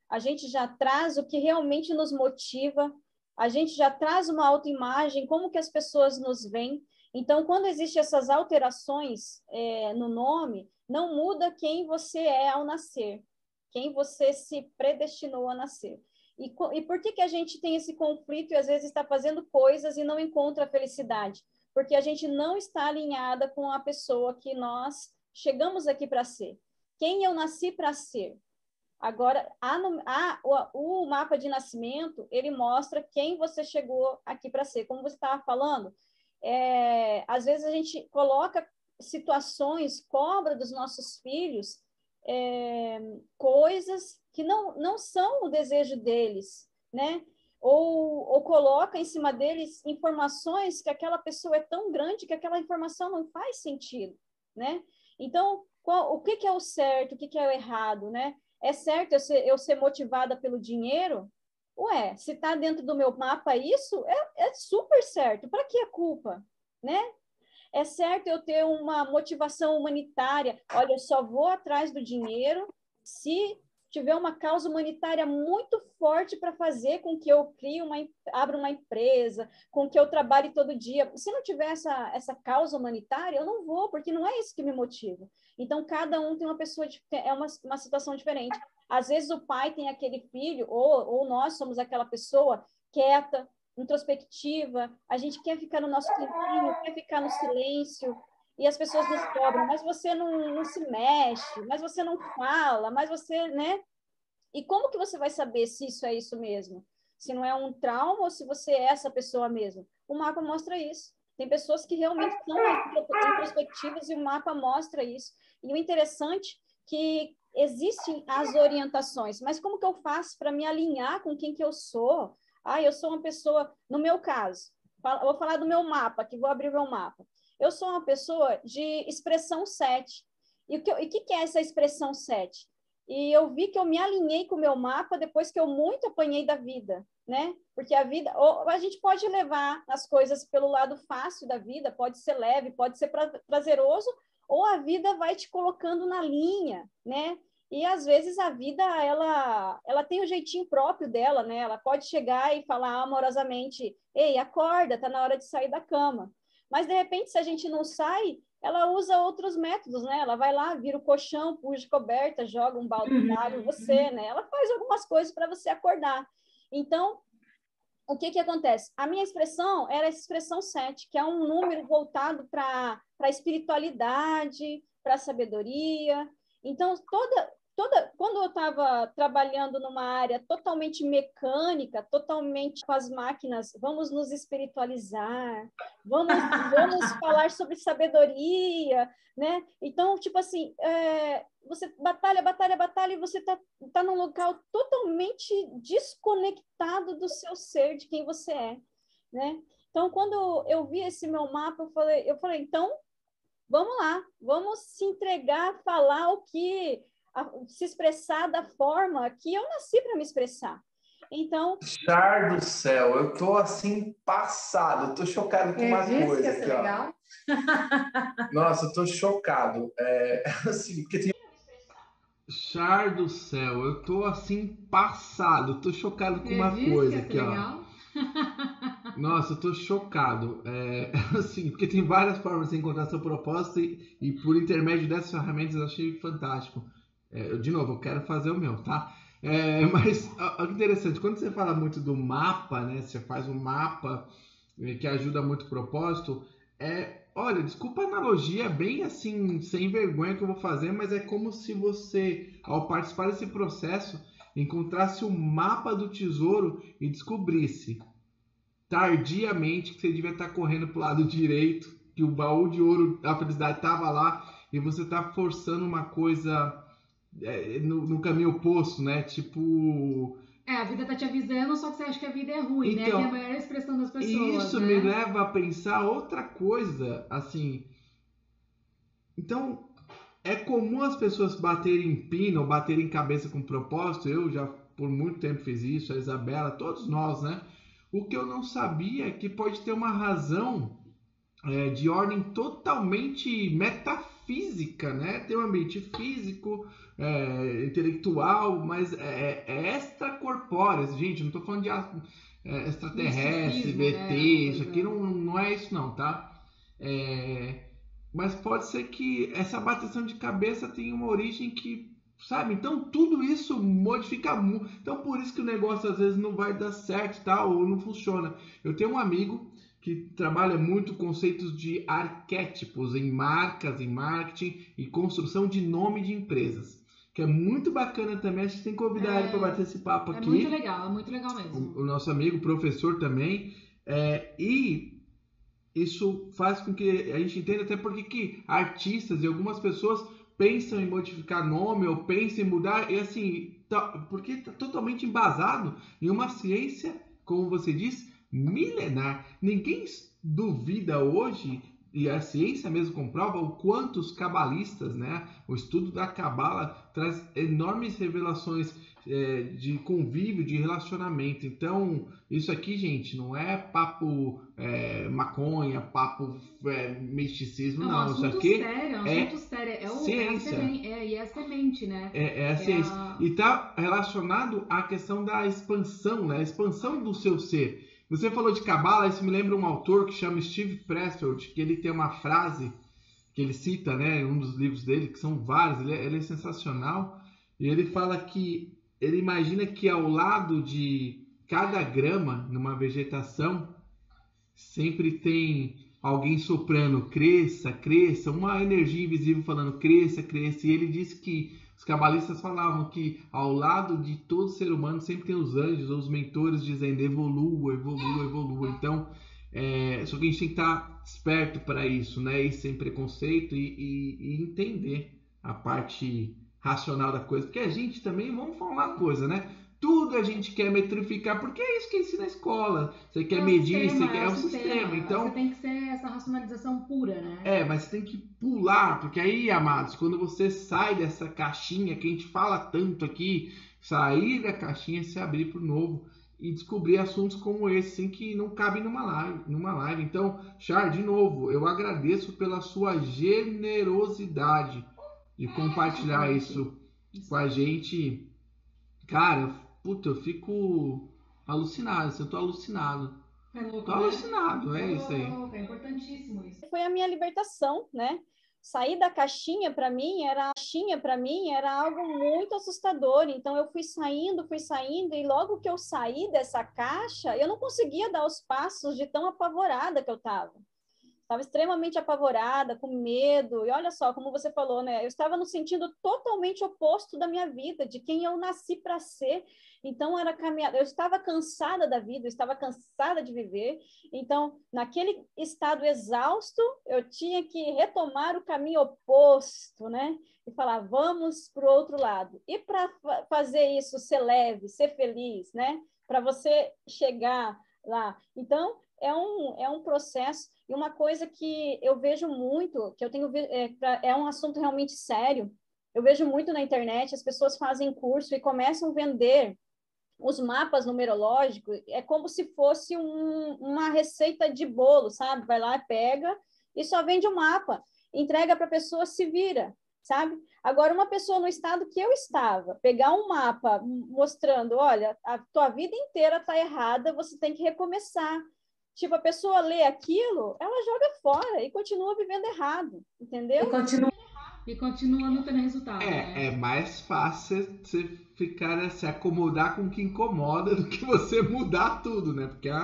a gente já traz o que realmente nos motiva, a gente já traz uma autoimagem, como que as pessoas nos veem. Então, quando existem essas alterações no nome, não muda quem você é ao nascer, quem você se predestinou a nascer. E por que a gente tem esse conflito e às vezes está fazendo coisas e não encontra a felicidade? Porque a gente não está alinhada com a pessoa que nós chegamos aqui para ser. Quem eu nasci para ser? Agora, o mapa de nascimento, ele mostra quem você chegou aqui para ser. Como você estava falando, às vezes a gente coloca situações, cobra dos nossos filhos, coisas que não são o desejo deles, né? Ou coloca em cima deles informações que aquela pessoa é tão grande que aquela informação não faz sentido, né? Então, o que é o certo, o que é o errado, né? É certo eu ser motivada pelo dinheiro? Ué, se está dentro do meu mapa isso, é super certo. Para que a culpa, né? É certo eu ter uma motivação humanitária. Olha, eu só vou atrás do dinheiro se tiver uma causa humanitária muito forte para fazer com que eu crie abra uma empresa, com que eu trabalhe todo dia. Se não tiver essa causa humanitária, eu não vou, porque não é isso que me motiva. Então, cada um tem uma situação diferente. Às vezes, o pai tem aquele filho, ou nós somos aquela pessoa quieta, introspectiva, a gente quer ficar no nosso cantinho, quer ficar no silêncio, e as pessoas nos cobram, mas você não se mexe, mas você não fala, mas você, né? E como que você vai saber se isso é isso mesmo? Se não é um trauma ou se você é essa pessoa mesmo? O mapa mostra isso. Tem pessoas que realmente são introspectivas e o mapa mostra isso. E o interessante é que existem as orientações, mas como que eu faço para me alinhar com quem que eu sou? Eu sou uma pessoa, no meu caso, vou falar do meu mapa, que vou abrir o meu mapa. Eu sou uma pessoa de expressão 7. E o que é essa expressão 7? E eu vi que eu me alinhei com o meu mapa depois que eu muito apanhei da vida, né? Porque a vida, ou a gente pode levar as coisas pelo lado fácil da vida, pode ser leve, pode ser prazeroso, ou a vida vai te colocando na linha, né? E às vezes a vida, ela tem o jeitinho próprio dela, né? Ela pode chegar e falar amorosamente: ei, acorda, tá na hora de sair da cama. Mas, de repente, se a gente não sai, ela usa outros métodos, né? Ela vai lá, vira o colchão, puxa a coberta, joga um balde d'água em você, né? Ela faz algumas coisas para você acordar. Então, o que que acontece? A minha expressão era a expressão 7, que é um número voltado para a espiritualidade, para a sabedoria. Então, quando eu estava trabalhando numa área totalmente mecânica, totalmente com as máquinas, vamos nos espiritualizar, vamos falar sobre sabedoria, né? Então, tipo assim, você batalha, e você tá num local totalmente desconectado do seu ser, de quem você é, né? Então, quando eu vi esse meu mapa, eu falei, então, vamos lá, vamos se entregar, falar se expressar da forma que eu nasci para me expressar. Então, Char do céu, eu tô assim passado, eu tô chocado com uma coisa aqui, ó. Nossa, eu tô chocado. Assim, porque tem... Char do céu, eu tô assim passado, tô chocado com uma coisa aqui, ó. Nossa, eu tô chocado. Assim, porque tem várias formas de encontrar seu propósito e por intermédio dessas ferramentas eu achei fantástico. De novo, eu quero fazer o meu, tá? Mas olha que interessante, quando você fala muito do mapa, né? Você faz um mapa que ajuda muito o propósito. Olha, desculpa a analogia, bem assim, sem vergonha que eu vou fazer, mas é como se você, ao participar desse processo, encontrasse o mapa do tesouro e descobrisse tardiamente que você devia estar correndo para o lado direito, que o baú de ouro da felicidade estava lá e você está forçando uma coisa no caminho oposto, né? Tipo... a vida tá te avisando, só que você acha que a vida é ruim, né? Que é a maior expressão das pessoas, isso, né? me leva a pensar outra coisa, assim... Então, é comum as pessoas baterem pino ou baterem cabeça com propósito. Eu já por muito tempo fiz isso, a Isabela, todos nós, né? O que eu não sabia é que pode ter uma razão de ordem totalmente metafísica, né? Tem um ambiente físico, intelectual, mas é extracorpóreo. Gente, não estou falando de extraterrestre, VT, né? Isso aqui não é isso não, tá? Mas pode ser que essa bateção de cabeça tenha uma origem que, sabe? Então tudo isso modifica muito. Então por isso que o negócio às vezes não vai dar certo, tal, ou não funciona. Eu tenho um amigo que trabalha muito conceitos de arquétipos em marcas, em marketing e construção de nome de empresas, que é muito bacana também. A gente tem que convidar ele para bater esse papo aqui. É muito legal mesmo. O nosso amigo, professor também, e isso faz com que a gente entenda até porque que artistas e algumas pessoas pensam em modificar nome ou pensam em mudar, e assim, porque está totalmente embasado em uma ciência, como você disse, milenar. Ninguém duvida hoje, e a ciência mesmo comprova, o quanto os cabalistas, né, o estudo da cabala traz enormes revelações de convívio, de relacionamento. Então, isso aqui, gente, não é papo maconha, papo misticismo, não. Isso aqui assunto sério. É ciência. É a semente, né? É a ciência. E está relacionado à questão da expansão, né? A expansão do seu ser. Você falou de cabala, isso me lembra um autor que chama Steve Pressfield, que ele tem uma frase que ele cita, né, em um dos livros dele, que são vários, ele é sensacional, e ele fala que ele imagina que ao lado de cada grama numa vegetação sempre tem alguém soprando cresça, cresça, uma energia invisível falando cresça, cresça, e ele disse que os cabalistas falavam que ao lado de todo ser humano sempre tem os anjos ou os mentores dizendo evolua, evolua, evolua. Então, só que a gente tem que estar esperto para isso, né? E sem preconceito e entender a parte racional da coisa. Porque a gente também, vamos falar uma coisa, né? Tudo a gente quer metrificar, porque é isso que ensina a escola. Você quer medir, você quer o sistema. Então, você tem que ser essa racionalização pura, né? Mas você tem que pular, porque aí, amados, quando você sai dessa caixinha que a gente fala tanto aqui, sair da caixinha, se abrir para o novo e descobrir assuntos como esse, assim, que não cabem numa live. Então, Char, de novo, eu agradeço pela sua generosidade de compartilhar isso com a gente. Cara, eu fico alucinado, eu tô alucinado. Tô alucinado, é isso aí. É importantíssimo isso. Foi a minha libertação, né? sair da caixinha para mim era algo muito assustador. Então eu fui saindo, e logo que eu saí dessa caixa, eu não conseguia dar os passos de tão apavorada que eu estava. Estava extremamente apavorada, com medo. E olha só, como você falou, né? Eu estava no sentido totalmente oposto da minha vida, de quem eu nasci para ser. Então, era caminhada. Eu estava cansada da vida, eu estava cansada de viver. Então, naquele estado exausto, eu tinha que retomar o caminho oposto, né? E falar, vamos para o outro lado. E para fazer isso, ser leve, ser feliz, né? Para você chegar lá. Então, é um processo. E uma coisa que eu vejo muito, que eu tenho é um assunto realmente sério, eu vejo muito na internet, as pessoas fazem curso e começam a vender os mapas numerológicos, é como se fosse uma receita de bolo, sabe? Vai lá, pega e só vende o mapa, entrega para a pessoa, se vira, sabe? Agora, uma pessoa no estado que eu estava, pegar um mapa mostrando, olha, a tua vida inteira está errada, você tem que recomeçar. Tipo, a pessoa lê aquilo, ela joga fora e continua vivendo errado, entendeu? E continua não tendo resultado, né? É mais fácil você ficar, se acomodar com o que incomoda do que você mudar tudo, né? Porque é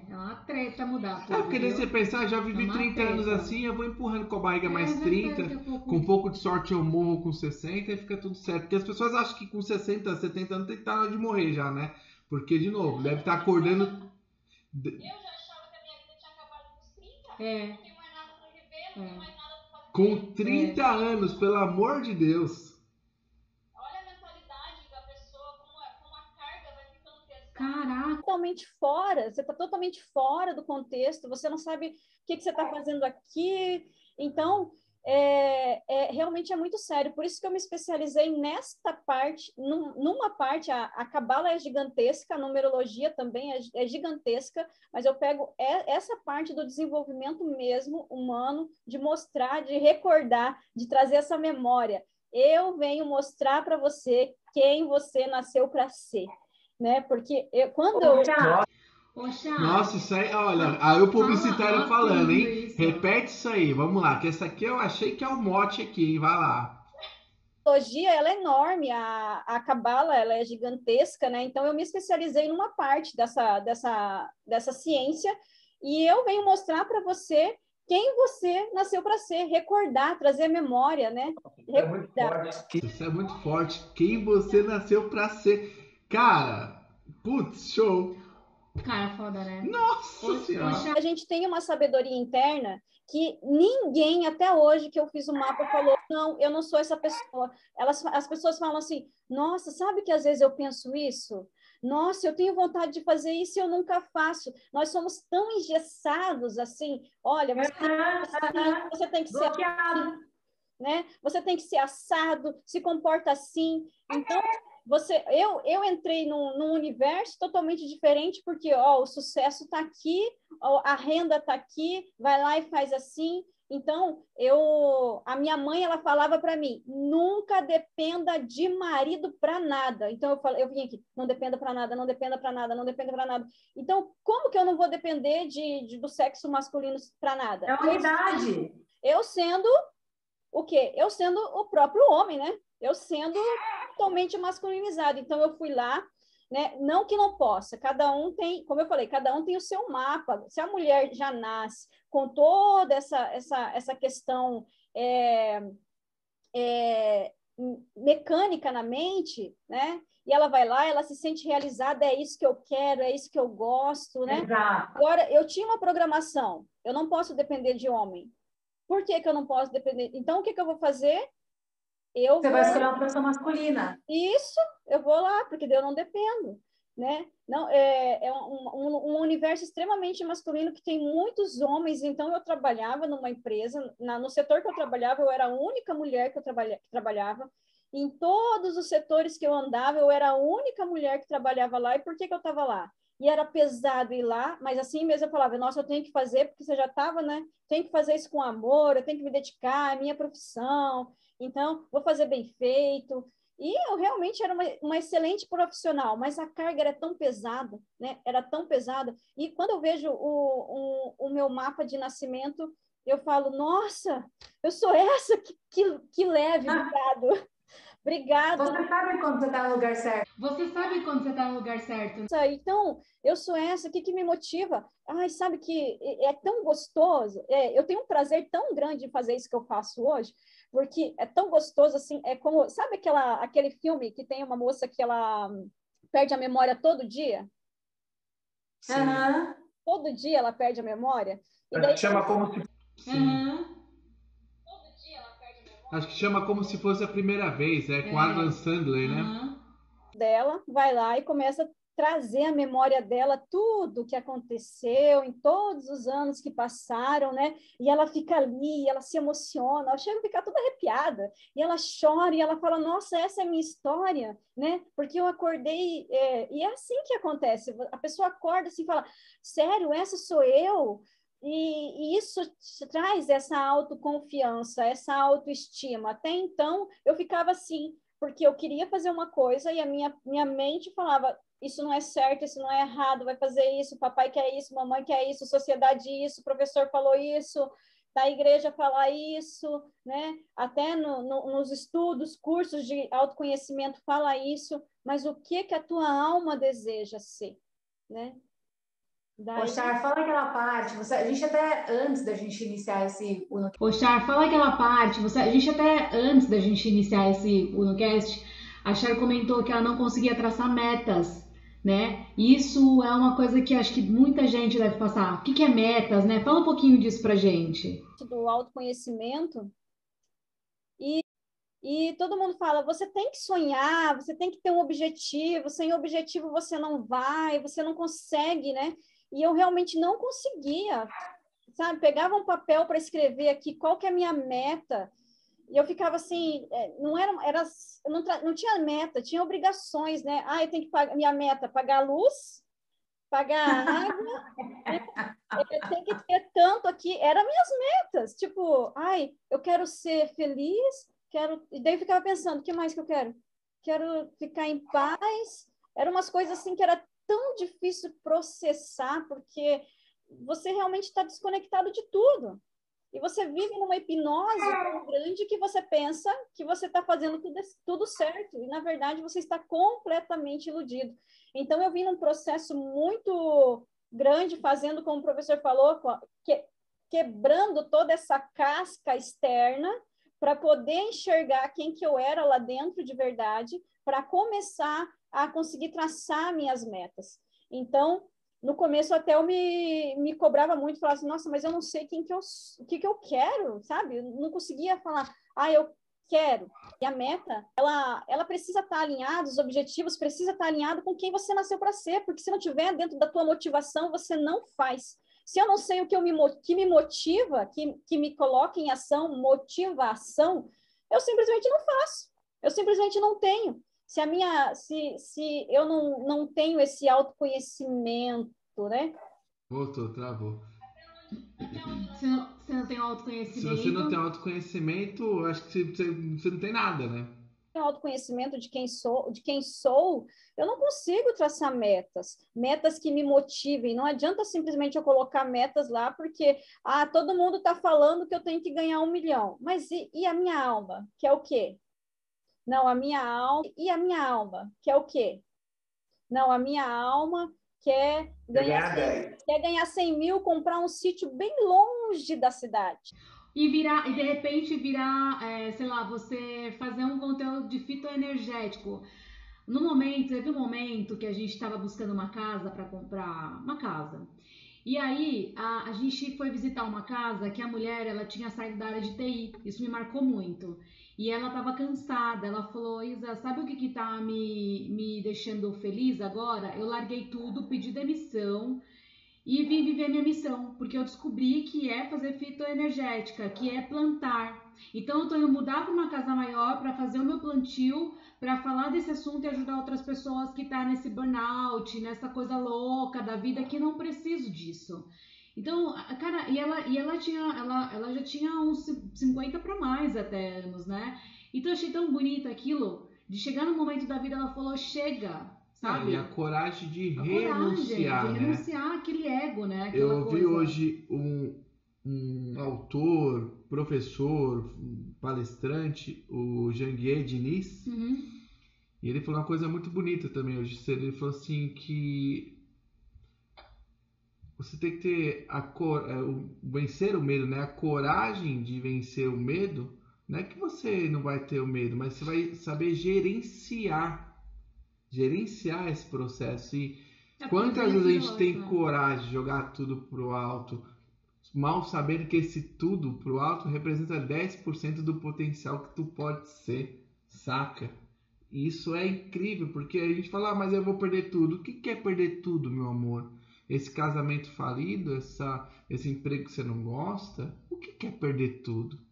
uma treta mudar tudo. Porque daí você pensa, já vivi 30 anos assim, eu vou empurrando com a barriga mais 30, com um pouco de sorte eu morro com 60 e fica tudo certo. Porque as pessoas acham que com 60, 70 anos tem que estar na hora de morrer já, né? Porque, de novo, deve estar acordando... Eu já achava que a minha vida tinha acabado com os 30. Não tenho mais nada para rever, não tenho mais nada para fazer. Com 30 anos, pelo amor de Deus. Olha a mentalidade da pessoa, como a carga vai ficando pesada. Caraca. Totalmente fora, você está totalmente fora do contexto, você não sabe o que você está fazendo aqui. Então, realmente é muito sério. Por isso que eu me especializei nesta parte, numa parte, a Cabala é gigantesca, a numerologia também é gigantesca, mas eu pego essa parte do desenvolvimento mesmo humano, de mostrar, de recordar, de trazer essa memória. Eu venho mostrar para você quem você nasceu para ser, né? Porque Nossa, isso aí, olha, aí o publicitário falando, hein? Repete isso aí, vamos lá, que essa aqui eu achei que é o mote aqui, hein? Vai lá. A numerologia, ela é enorme, a Cabala, ela é gigantesca, né? Então, eu me especializei numa parte dessa ciência e eu venho mostrar para você quem você nasceu para ser, recordar, trazer a memória, né? Isso é muito forte. Quem você nasceu para ser. Cara, putz, show. Cara, foda, né? Nossa Senhora. A gente tem uma sabedoria interna que ninguém até hoje que eu fiz o mapa falou, não, eu não sou essa pessoa. As pessoas falam assim, nossa, sabe que às vezes eu penso isso? Nossa, eu tenho vontade de fazer isso e eu nunca faço. Nós somos tão engessados assim. Olha, você tem que ser assim, né? Você tem que ser assado, se comporta assim. Então, eu entrei num universo totalmente diferente, porque o sucesso está aqui, a renda está aqui, vai lá e faz assim. Então, a minha mãe, ela falava para mim, nunca dependa de marido para nada. Então, eu vim aqui, não dependa para nada, não dependa para nada, não dependa para nada. Então, como que eu não vou depender do sexo masculino para nada? É uma unidade. Eu sendo o quê? Eu sendo o próprio homem, né? Eu sendo totalmente masculinizado. Então, eu fui lá, né? Não que não possa, cada um tem, como eu falei, cada um tem o seu mapa. Se a mulher já nasce com toda essa questão mecânica na mente, né? E ela vai lá, ela se sente realizada, é isso que eu quero, é isso que eu gosto, né? Exato. Agora, eu tinha uma programação, eu não posso depender de homem. Por que eu não posso depender? Então, o que eu vou fazer? Você vai escolher uma pessoa masculina. Isso, eu vou lá, porque eu não dependo, né? Não, é um universo extremamente masculino que tem muitos homens. Então, eu trabalhava numa empresa, no setor que eu trabalhava, eu era a única mulher que trabalhava. Em todos os setores que eu andava, eu era a única mulher que trabalhava lá. E por que eu estava lá? E era pesado ir lá, mas assim mesmo eu falava, nossa, eu tenho que fazer, porque você já estava, né? Tenho que fazer isso com amor, eu tenho que me dedicar à minha profissão, então vou fazer bem feito. E eu realmente era uma excelente profissional, mas a carga era tão pesada, né? Era tão pesada. E quando eu vejo o meu mapa de nascimento, eu falo, nossa, eu sou essa, que leve, obrigado. Obrigado. Você sabe quando você está no lugar certo. Você sabe quando você está no lugar certo. Então, eu sou essa, o que me motiva? Ai, sabe que é tão gostoso, eu tenho um prazer tão grande em fazer isso que eu faço hoje, porque é tão gostoso, assim, é como, sabe aquele filme que tem uma moça que ela perde a memória todo dia? Sim. Todo dia ela perde a memória. E daí, chama como se... Sim. Acho que chama como se fosse a primeira vez, com Adam Sandler, né? Dela, vai lá e começa a trazer a memória dela, tudo o que aconteceu em todos os anos que passaram, né? E ela fica ali, ela se emociona, ela chega a ficar toda arrepiada, e ela chora, e ela fala, nossa, essa é a minha história, né? Porque eu acordei, e é assim que acontece, a pessoa acorda assim e fala, sério, essa sou eu? E isso traz essa autoconfiança, essa autoestima. Até então, eu ficava assim, porque eu queria fazer uma coisa e a minha mente falava, isso não é certo, isso não é errado, vai fazer isso, papai quer isso, mamãe quer isso, sociedade isso, professor falou isso, da igreja falar isso, né? Até nos estudos, cursos de autoconhecimento fala isso, mas o que a tua alma deseja ser, né? Ô, Char, fala aquela parte, a gente até antes da gente iniciar esse UnoCast... Ô, Char, fala aquela parte, a gente até antes da gente iniciar esse UnoCast, a Char comentou que ela não conseguia traçar metas, né? Isso é uma coisa que acho que muita gente deve passar. O que é metas, né? Fala um pouquinho disso pra gente. Do autoconhecimento, e todo mundo fala, você tem que sonhar, você tem que ter um objetivo, sem objetivo você não vai, você não consegue, né? E eu realmente não conseguia, sabe? Pegava um papel para escrever aqui qual que é a minha meta, e eu ficava assim, não tinha meta, tinha obrigações, né? Ah, eu tenho que pagar, minha meta, pagar a luz, pagar a água, eu tenho que ter tanto aqui, eram minhas metas, tipo, ai, eu quero ser feliz, e daí eu ficava pensando, o que mais que eu quero? Quero ficar em paz, eram umas coisas assim que era tão difícil processar, porque você realmente está desconectado de tudo. E você vive numa hipnose tão grande que você pensa que você está fazendo tudo certo. E, na verdade, você está completamente iludido. Então, eu vim num processo muito grande, fazendo, como o professor falou, quebrando toda essa casca externa para poder enxergar quem que eu era lá dentro de verdade, para começar a conseguir traçar minhas metas. Então, no começo até eu me cobrava muito, falava assim, nossa, mas eu não sei o que eu quero, sabe? Eu não conseguia falar, eu quero. E a meta, ela precisa estar alinhada, os objetivos precisam estar alinhados com quem você nasceu para ser, porque se não tiver dentro da tua motivação, você não faz. Se eu não sei o que me motiva, que me coloca em ação, motiva a ação, eu simplesmente não faço. Eu simplesmente não tenho. Se eu não tenho esse autoconhecimento, né? Voltou, travou. Se não tem autoconhecimento... Se você não tem autoconhecimento, acho que você não tem nada, né? Autoconhecimento de quem sou, eu não consigo traçar metas que me motivem. Não adianta simplesmente eu colocar metas lá porque todo mundo está falando que eu tenho que ganhar 1 milhão. Mas e a minha alma, que é o quê? Não, a minha alma. E a minha alma, que é o quê? Não, a minha alma quer ganhar 100 mil, comprar um sítio bem longe da cidade. E de repente virar, sei lá, você fazer um conteúdo de fitoenergético. Teve um momento que a gente estava buscando uma casa para comprar uma casa. E aí a gente foi visitar uma casa que a mulher, ela tinha saído da área de TI. Isso me marcou muito. E ela estava cansada. Ela falou, Isa, sabe o que tá me deixando feliz agora? Eu larguei tudo, pedi demissão e vim viver minha missão, porque eu descobri que é fazer fitoenergética, que é plantar. Então eu tô indo mudar para uma casa maior para fazer o meu plantio, para falar desse assunto e ajudar outras pessoas que tá nesse burnout, nessa coisa louca da vida, que não preciso disso. Então, cara, e ela já tinha uns 50 para mais até anos, né? Então eu achei tão bonito aquilo, de chegar no momento da vida, ela falou, chega, sabe? E a coragem de renunciar, de renunciar aquele ego, né? Eu ouvi hoje um autor, professor, palestrante, o Janguier Diniz, e ele falou uma coisa muito bonita também hoje. Ele falou assim que você tem que ter vencer o medo, né? A coragem de vencer o medo. Não é que você não vai ter o medo, mas você vai saber gerenciar esse processo. E quantas vezes a gente tem coragem de jogar tudo pro alto, mal sabendo que esse tudo pro alto representa 10% do potencial que tu pode ser, saca? Isso é incrível, porque a gente fala, mas eu vou perder tudo. O que é perder tudo, meu amor? Esse casamento falido, esse emprego que você não gosta? O que é perder tudo?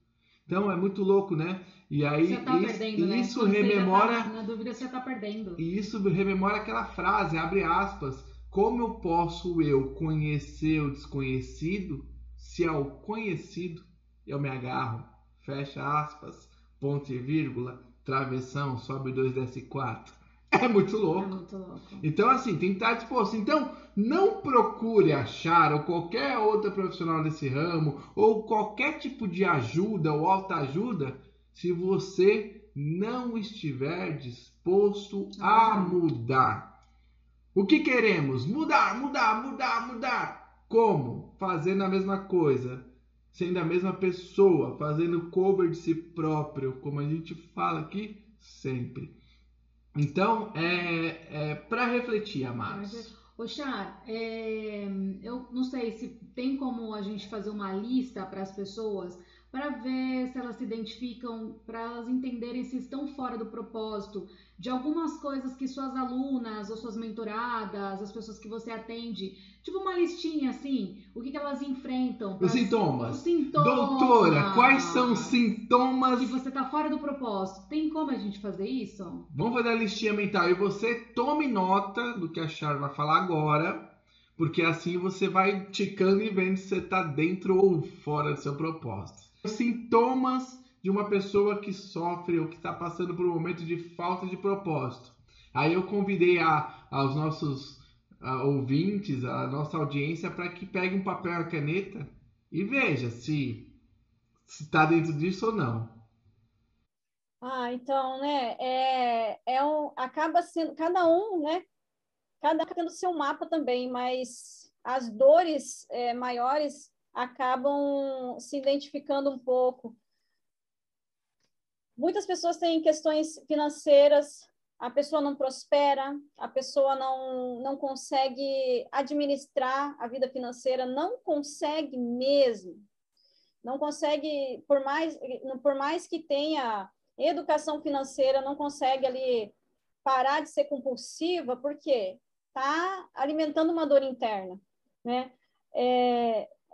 Então é muito louco, né? E aí você tá perdendo, né? Isso rememora. Na dúvida você tá perdendo. E isso rememora aquela frase, abre aspas, como eu posso conhecer o desconhecido se ao conhecido eu me agarro? Fecha aspas, ponto e vírgula, travessão, sobe 2, desce 4. É muito louco. É muito louco. Então, assim, tem que estar disposto. Então, não procure achar, ou qualquer outra profissional desse ramo, ou qualquer tipo de ajuda ou autoajuda, se você não estiver disposto a mudar. O que queremos? Mudar. Como? Fazendo a mesma coisa, sendo a mesma pessoa, fazendo cover de si próprio, como a gente fala aqui sempre. Então, para refletir, amados. Ô, Char, eu não sei se tem como a gente fazer uma lista para as pessoas para ver se elas se identificam, para elas entenderem se estão fora do propósito de algumas coisas que suas alunas ou suas mentoradas, as pessoas que você atende, tipo uma listinha assim, o que elas enfrentam. Os sintomas. Os sintomas. Doutora, quais são os sintomas? Que você tá fora do propósito. Tem como a gente fazer isso? Vamos fazer a listinha mental e você tome nota do que a Char vai falar agora, porque assim você vai ticando e vendo se você tá dentro ou fora do seu propósito. Os sintomas de uma pessoa que sofre ou que está passando por um momento de falta de propósito. Aí eu convidei aos nossos ouvintes, a nossa audiência, para que pegue um papel e uma caneta e veja se está dentro disso ou não. Então, né, acaba sendo, cada um, né, cada tendo seu mapa também, mas as dores maiores acabam se identificando um pouco. Muitas pessoas têm questões financeiras, a pessoa não prospera, a pessoa não consegue administrar a vida financeira, não consegue mesmo. Não consegue, por mais que tenha educação financeira, não consegue ali parar de ser compulsiva, porque está alimentando uma dor interna, né?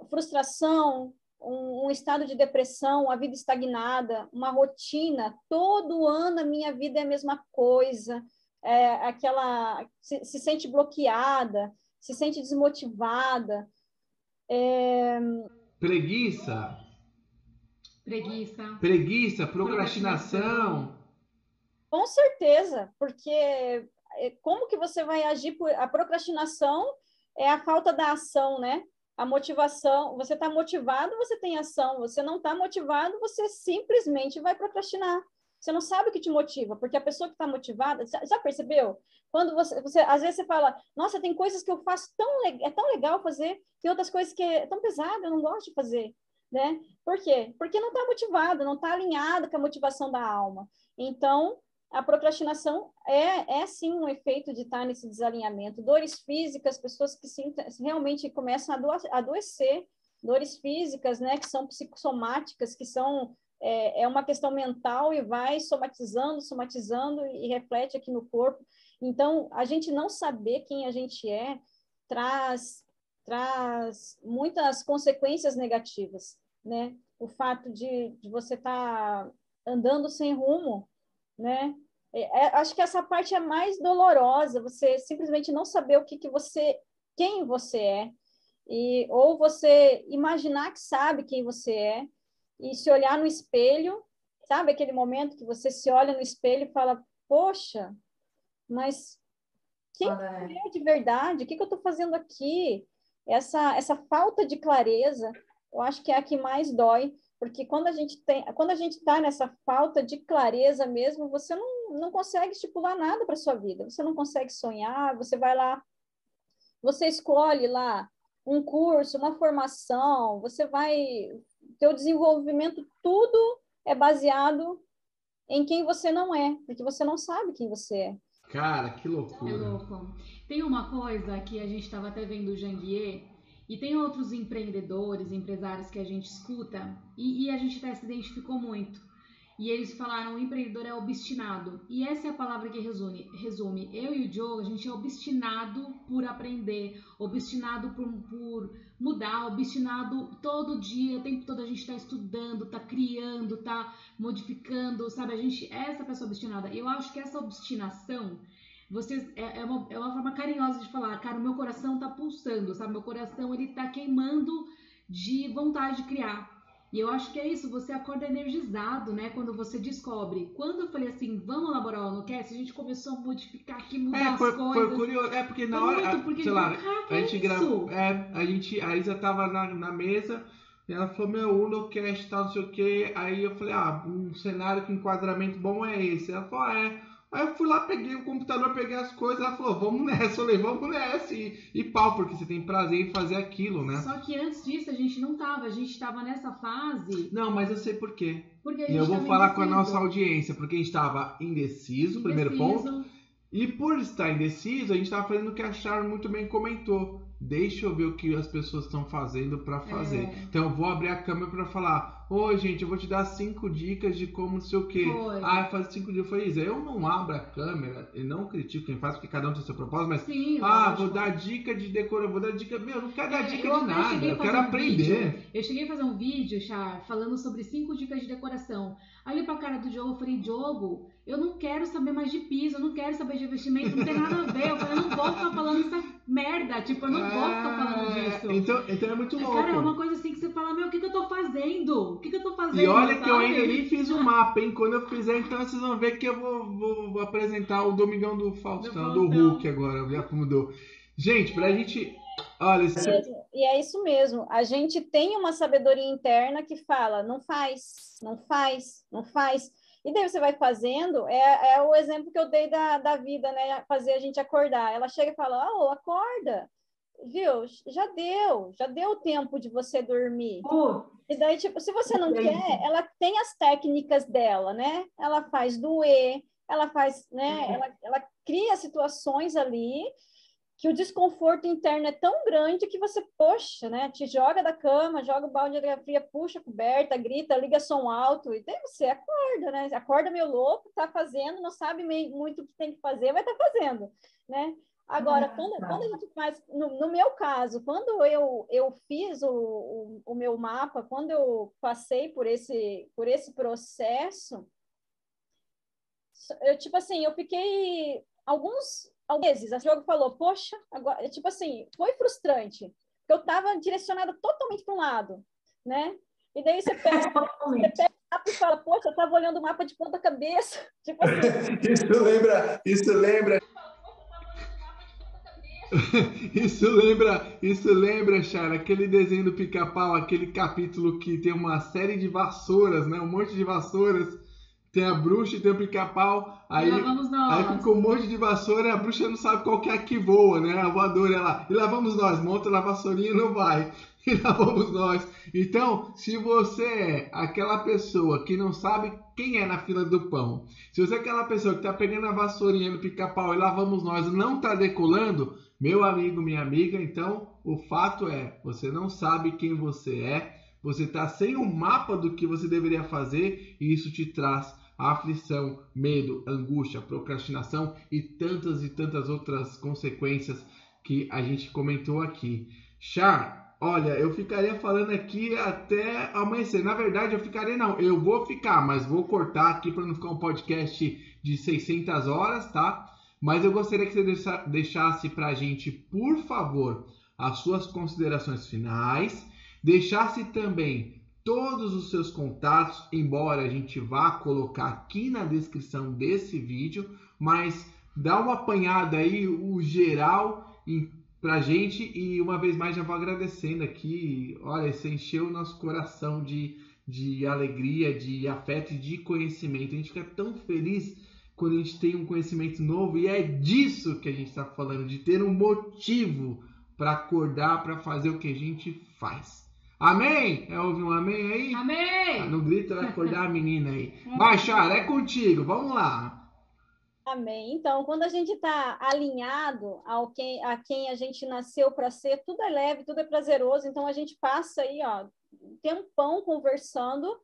Frustração, um estado de depressão, a vida estagnada, uma rotina, todo ano a minha vida é a mesma coisa, se sente bloqueada, se sente desmotivada. Preguiça, procrastinação. Com certeza, porque como que você vai agir a procrastinação é a falta da ação, né? A motivação, você está motivado, você tem ação. Você não está motivado, você simplesmente vai procrastinar. Você não sabe o que te motiva, porque a pessoa que está motivada, já percebeu? Quando você às vezes você fala, nossa, tem coisas que eu faço é tão legal fazer, tem outras coisas que é tão pesado, eu não gosto de fazer, né? Por quê? Porque não está motivado, não está alinhado com a motivação da alma. Então, a procrastinação é sim um efeito de estar nesse desalinhamento. Dores físicas, pessoas que realmente começam a adoecer, dores físicas, né, que são psicossomáticas, que são uma questão mental e vai somatizando e reflete aqui no corpo. Então, a gente não saber quem a gente traz muitas consequências negativas, né? O fato de você estar andando sem rumo, né? Acho que essa parte é mais dolorosa, você simplesmente não saber quem você é, ou você imaginar que sabe quem você é, e se olhar no espelho, sabe aquele momento que você se olha no espelho e fala, poxa, mas quem é de verdade? O que eu estou fazendo aqui? Essa falta de clareza, eu acho que é a que mais dói, porque quando a gente está nessa falta de clareza mesmo, você não consegue estipular nada para sua vida, você não consegue sonhar, você vai lá, você escolhe lá um curso, uma formação, teu desenvolvimento, tudo é baseado em quem você não é, porque você não sabe quem você é. Cara, que loucura. É louco. Tem uma coisa que a gente estava até vendo o Janguier, e tem outros empreendedores, empresários que a gente escuta, e a gente até se identificou muito. E eles falaram, o empreendedor é obstinado. E essa é a palavra que resume. Eu e o Diogo, a gente é obstinado por aprender, obstinado por mudar, obstinado todo dia, o tempo todo a gente está estudando, está criando, está modificando, sabe? A gente é essa pessoa obstinada. E eu acho que essa obstinação, é uma forma carinhosa de falar, cara, o meu coração tá pulsando, sabe? Meu coração, ele tá queimando de vontade de criar. E eu acho que é isso, você acorda energizado, né? Quando você descobre. Quando eu falei assim, vamos elaborar o NoCast, a gente começou a modificar aqui, mudar as coisas. Foi curioso. Porque na hora, sei lá, a gente gravou, a Isa tava na mesa, e ela falou, meu, o NoCast, tal, não sei o quê. Aí eu falei, um cenário com enquadramento bom é esse. Ela falou, Aí eu fui lá, peguei o computador, peguei as coisas, ela falou, vamos nessa, eu falei, vamos nessa, e pau, porque você tem prazer em fazer aquilo, né? Só que antes disso a gente não tava, a gente tava nessa fase... Não, mas eu sei por quê. Porque a gente e eu vou falar com a nossa indeciso. audiência, porque a gente tava indeciso, primeiro ponto, e por estar indeciso, a gente tava fazendo o que a Char muito bem comentou. Deixa eu ver o que as pessoas estão fazendo para fazer. Então eu vou abrir a câmera para falar, oi gente, eu vou te dar 5 dicas de como não sei o que. Faz 5 dias. Eu falei, Isa, eu não abro a câmera e não critico quem faz, porque cada um tem o seu propósito, mas sim, vou dar dica de decoração, vou dar dica, eu não quero dar dica de nada, eu quero aprender. Eu cheguei a fazer um vídeo, Char, falando sobre 5 dicas de decoração. Aí olhei pra cara do Diogo, eu falei, Diogo, eu não quero saber mais de piso, eu não quero saber de investimento, não tem nada a ver. Eu falei, eu não vou ficar falando essa merda, tipo, eu não vou ficar falando disso. Então é muito louco. Cara, é uma coisa assim que você fala, meu, o que eu tô fazendo? O que eu tô fazendo? E olha sabe? que eu ainda nem fiz o mapa, hein? Quando eu fizer, então vocês vão ver que eu vou apresentar o Domingão do Faustão, do Hulk agora, já mudou. Gente, pra gente... Olha, E é isso mesmo. A gente tem uma sabedoria interna que fala, não faz, não faz, não faz. E daí você vai fazendo, é o exemplo que eu dei da vida, né? Fazer a gente acordar. Ela chega e fala, acorda, viu? Já deu tempo de você dormir. E daí, tipo, se você não quer, ela tem as técnicas dela, né? Ela faz doer, ela faz, né? Ela cria situações ali que o desconforto interno é tão grande que você, poxa, né? Te joga da cama, joga o balde de água fria, puxa a coberta, grita, liga som alto, e daí você acorda, né? Acorda meio louco, tá fazendo, não sabe muito o que tem que fazer, vai estar fazendo, né? Agora, quando a gente faz, no meu caso, quando eu fiz o meu mapa, quando eu passei por esse processo, tipo assim, eu fiquei alguns meses, o Diogo falou, poxa, agora, tipo assim, foi frustrante, porque eu estava direcionada totalmente para um lado, né? E daí você pega e fala, poxa, eu estava olhando o mapa de ponta cabeça, tipo assim. Isso lembra. Isso lembra, Chara, aquele desenho do Pica-Pau, aquele capítulo que tem uma série de vassouras, né? Um monte de vassouras. Tem a bruxa e tem o Pica-Pau. Aí fica um monte de vassoura e a bruxa não sabe qual que é a que voa, né? A voadora é lá. E lá vamos nós, monta na vassourinha e não vai. E lá vamos nós. Então, se você é aquela pessoa que não sabe quem é na fila do pão, se você é aquela pessoa que tá pegando a vassourinha no Pica-Pau e lá vamos nós não tá decolando, meu amigo, minha amiga, então o fato é, você não sabe quem você é, você tá sem um mapa do que você deveria fazer e isso te traz aflição, medo, angústia, procrastinação e tantas outras consequências que a gente comentou aqui. Char, olha, eu ficaria falando aqui até amanhecer. Na verdade, eu vou ficar, mas vou cortar aqui para não ficar um podcast de 600 horas, tá? Mas eu gostaria que você deixasse para a gente, por favor, as suas considerações finais, deixasse também todos os seus contatos, embora a gente vá colocar aqui na descrição desse vídeo, mas dá uma apanhada aí, o geral, em pra gente. E uma vez mais já vou agradecendo aqui. Olha, você encheu o nosso coração de alegria, de afeto e de conhecimento. A gente fica tão feliz quando a gente tem um conhecimento novo, e é disso que a gente está falando, de ter um motivo para acordar, para fazer o que a gente faz. Amém? Houve um amém aí? Amém! Não grita, vai acordar a menina aí. Vai, Chara, é contigo, vamos lá. Amém. Então, quando a gente está alinhado a quem a gente nasceu para ser, tudo é leve, tudo é prazeroso, então a gente passa aí, ó, um tempão conversando,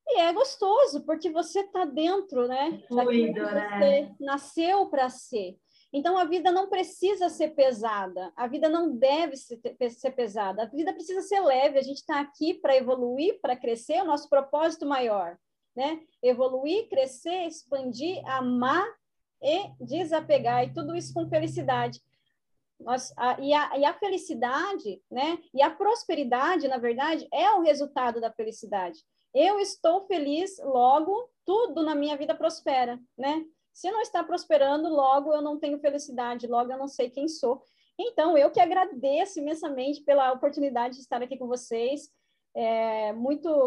e é gostoso, porque você está dentro, né? Daquilo que você nasceu para ser. Então, a vida não precisa ser pesada, a vida não deve ser pesada, a vida precisa ser leve, a gente está aqui para evoluir, para crescer, é o nosso propósito maior, né? Evoluir, crescer, expandir, amar e desapegar, e tudo isso com felicidade. E a felicidade, né? E a prosperidade, na verdade, é o resultado da felicidade. Eu estou feliz, logo tudo na minha vida prospera, né? Se não está prosperando, logo eu não tenho felicidade, logo eu não sei quem sou. Então, eu que agradeço imensamente pela oportunidade de estar aqui com vocês.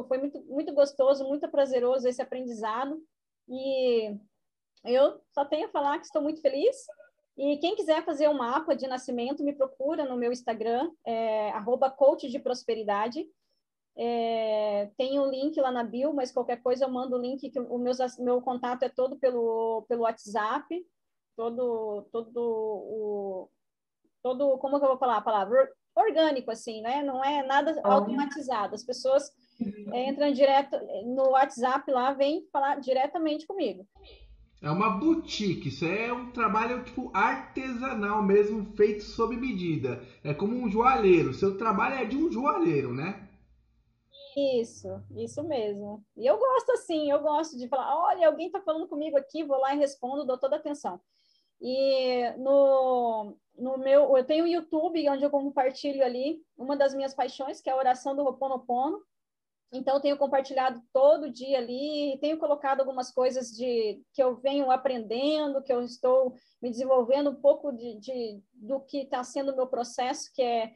Foi muito gostoso, muito prazeroso esse aprendizado. E eu só tenho a falar que estou muito feliz. E quem quiser fazer um mapa de nascimento, me procura no meu Instagram, @coachdeprosperidade. Tem um link lá na bio, mas qualquer coisa eu mando o link, que o meu contato é todo pelo WhatsApp, todo, como que eu vou falar a palavra? Orgânico, assim, né? Não é nada automatizado. As pessoas entram direto no WhatsApp lá, vêm falar diretamente comigo. É uma boutique, isso é um trabalho tipo artesanal mesmo, feito sob medida. É como um joalheiro, seu trabalho é de um joalheiro, né? Isso mesmo. E eu gosto assim, eu gosto de falar, olha, alguém está falando comigo aqui, vou lá e respondo, dou toda a atenção. E eu tenho o YouTube, onde eu compartilho ali uma das minhas paixões, que é a oração do Ho'oponopono. Então, eu tenho compartilhado todo dia ali, tenho colocado algumas coisas que eu venho aprendendo, que eu estou me desenvolvendo um pouco do que está sendo o meu processo, que é,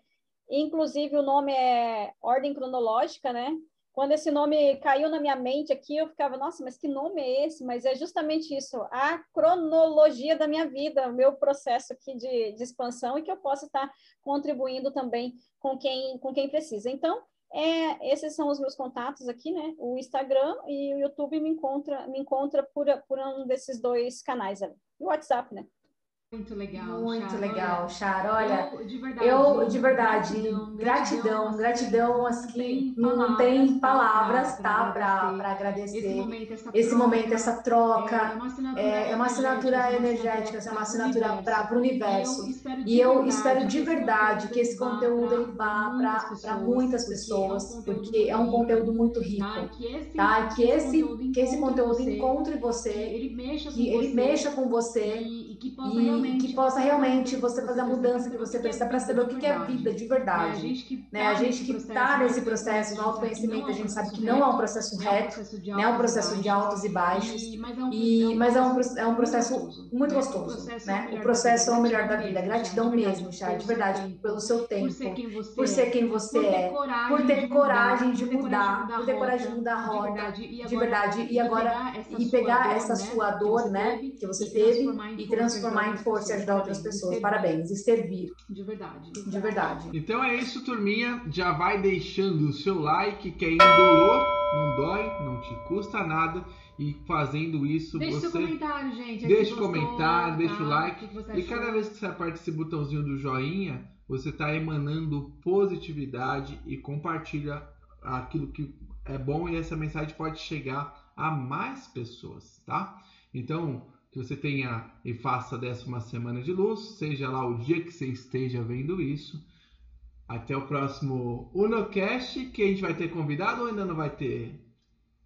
inclusive, o nome é Ordem Cronológica, né? Quando esse nome caiu na minha mente aqui, eu ficava, nossa, mas que nome é esse? Mas é justamente isso, a cronologia da minha vida, o meu processo aqui de expansão, e que eu possa estar contribuindo também com quem precisa. Então, esses são os meus contatos aqui, né? O Instagram e o YouTube me encontra por um desses dois canais ali. E o WhatsApp, né? Muito legal, muito legal, Chara. Olha, eu de verdade, gratidão, assim, não tem palavras, tá, para agradecer esse momento, essa troca. É uma assinatura energética, é uma assinatura para o universo. E eu espero de verdade que esse conteúdo ele vá para muitas pessoas, porque é um conteúdo muito rico, tá? Que esse conteúdo encontre você, que ele mexa com você. E que possa realmente você fazer a mudança que você precisa para saber o que é vida de verdade. A gente que está nesse processo, no autoconhecimento, a gente sabe que não é um processo reto, né? É um processo de altos e baixos, mas é um processo muito gostoso, né? O processo é o melhor da vida. Gratidão mesmo, Chara, de verdade, pelo seu tempo, por ser quem você é, por ter coragem de mudar, por ter coragem de mudar a rota, de verdade, e pegar essa sua dor, né, que você teve, e transformar em força e ajudar outras pessoas. Parabéns. E servir. De verdade. De verdade. Então é isso, turminha. Já vai deixando o seu like, que é indolor, não dói, não te custa nada. E fazendo isso, deixa seu comentário, gente. Deixa o comentário, deixa o like. E cada vez que você aperta esse botãozinho do joinha, você está emanando positividade e compartilha aquilo que é bom, e essa mensagem pode chegar a mais pessoas, tá? Então, que você tenha e faça dessa uma semana de luz, seja lá o dia que você esteja vendo isso. Até o próximo UnoCast, que a gente vai ter convidado ou ainda não vai ter?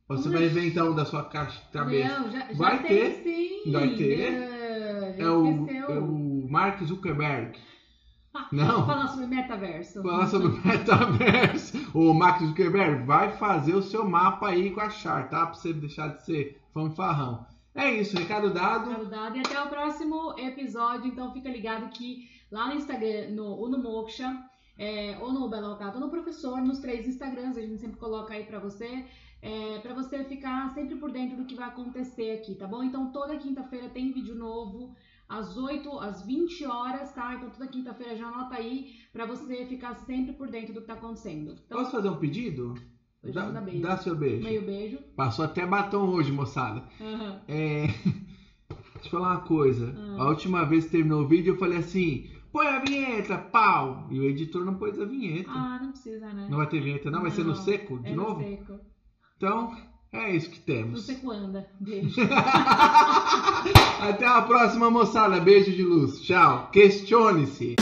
Ou você vai inventar um da sua cabeça? Não, já vai tem, ter, sim. Vai ter. É o Mark Zuckerberg. Não. Falar sobre metaverso. O Mark Zuckerberg vai fazer o seu mapa aí com a Char, tá? Pra você deixar de ser fanfarrão. É isso, recado dado. Recado dado. E até o próximo episódio. Então fica ligado que lá no Instagram, no Moksha, ou no Belo Rocato, ou no Professor, nos 3 Instagrams, a gente sempre coloca aí pra você ficar sempre por dentro do que vai acontecer aqui, tá bom? Então toda quinta-feira tem vídeo novo, às 20 horas, tá? Então toda quinta-feira já anota aí pra você ficar sempre por dentro do que tá acontecendo. Então, posso fazer um pedido? Dá seu beijo. Meio beijo. Passou até batom hoje, moçada. Uhum. Deixa eu falar uma coisa. A última vez que terminou o vídeo, eu falei assim: põe a vinheta, pau! E o editor não pôs a vinheta. Ah, não precisa, né? Não vai ter vinheta, não? Vai ser no seco de novo? No seco. Então, é isso que temos. No seco anda. Beijo. Até a próxima, moçada. Beijo de luz. Tchau. Questione-se.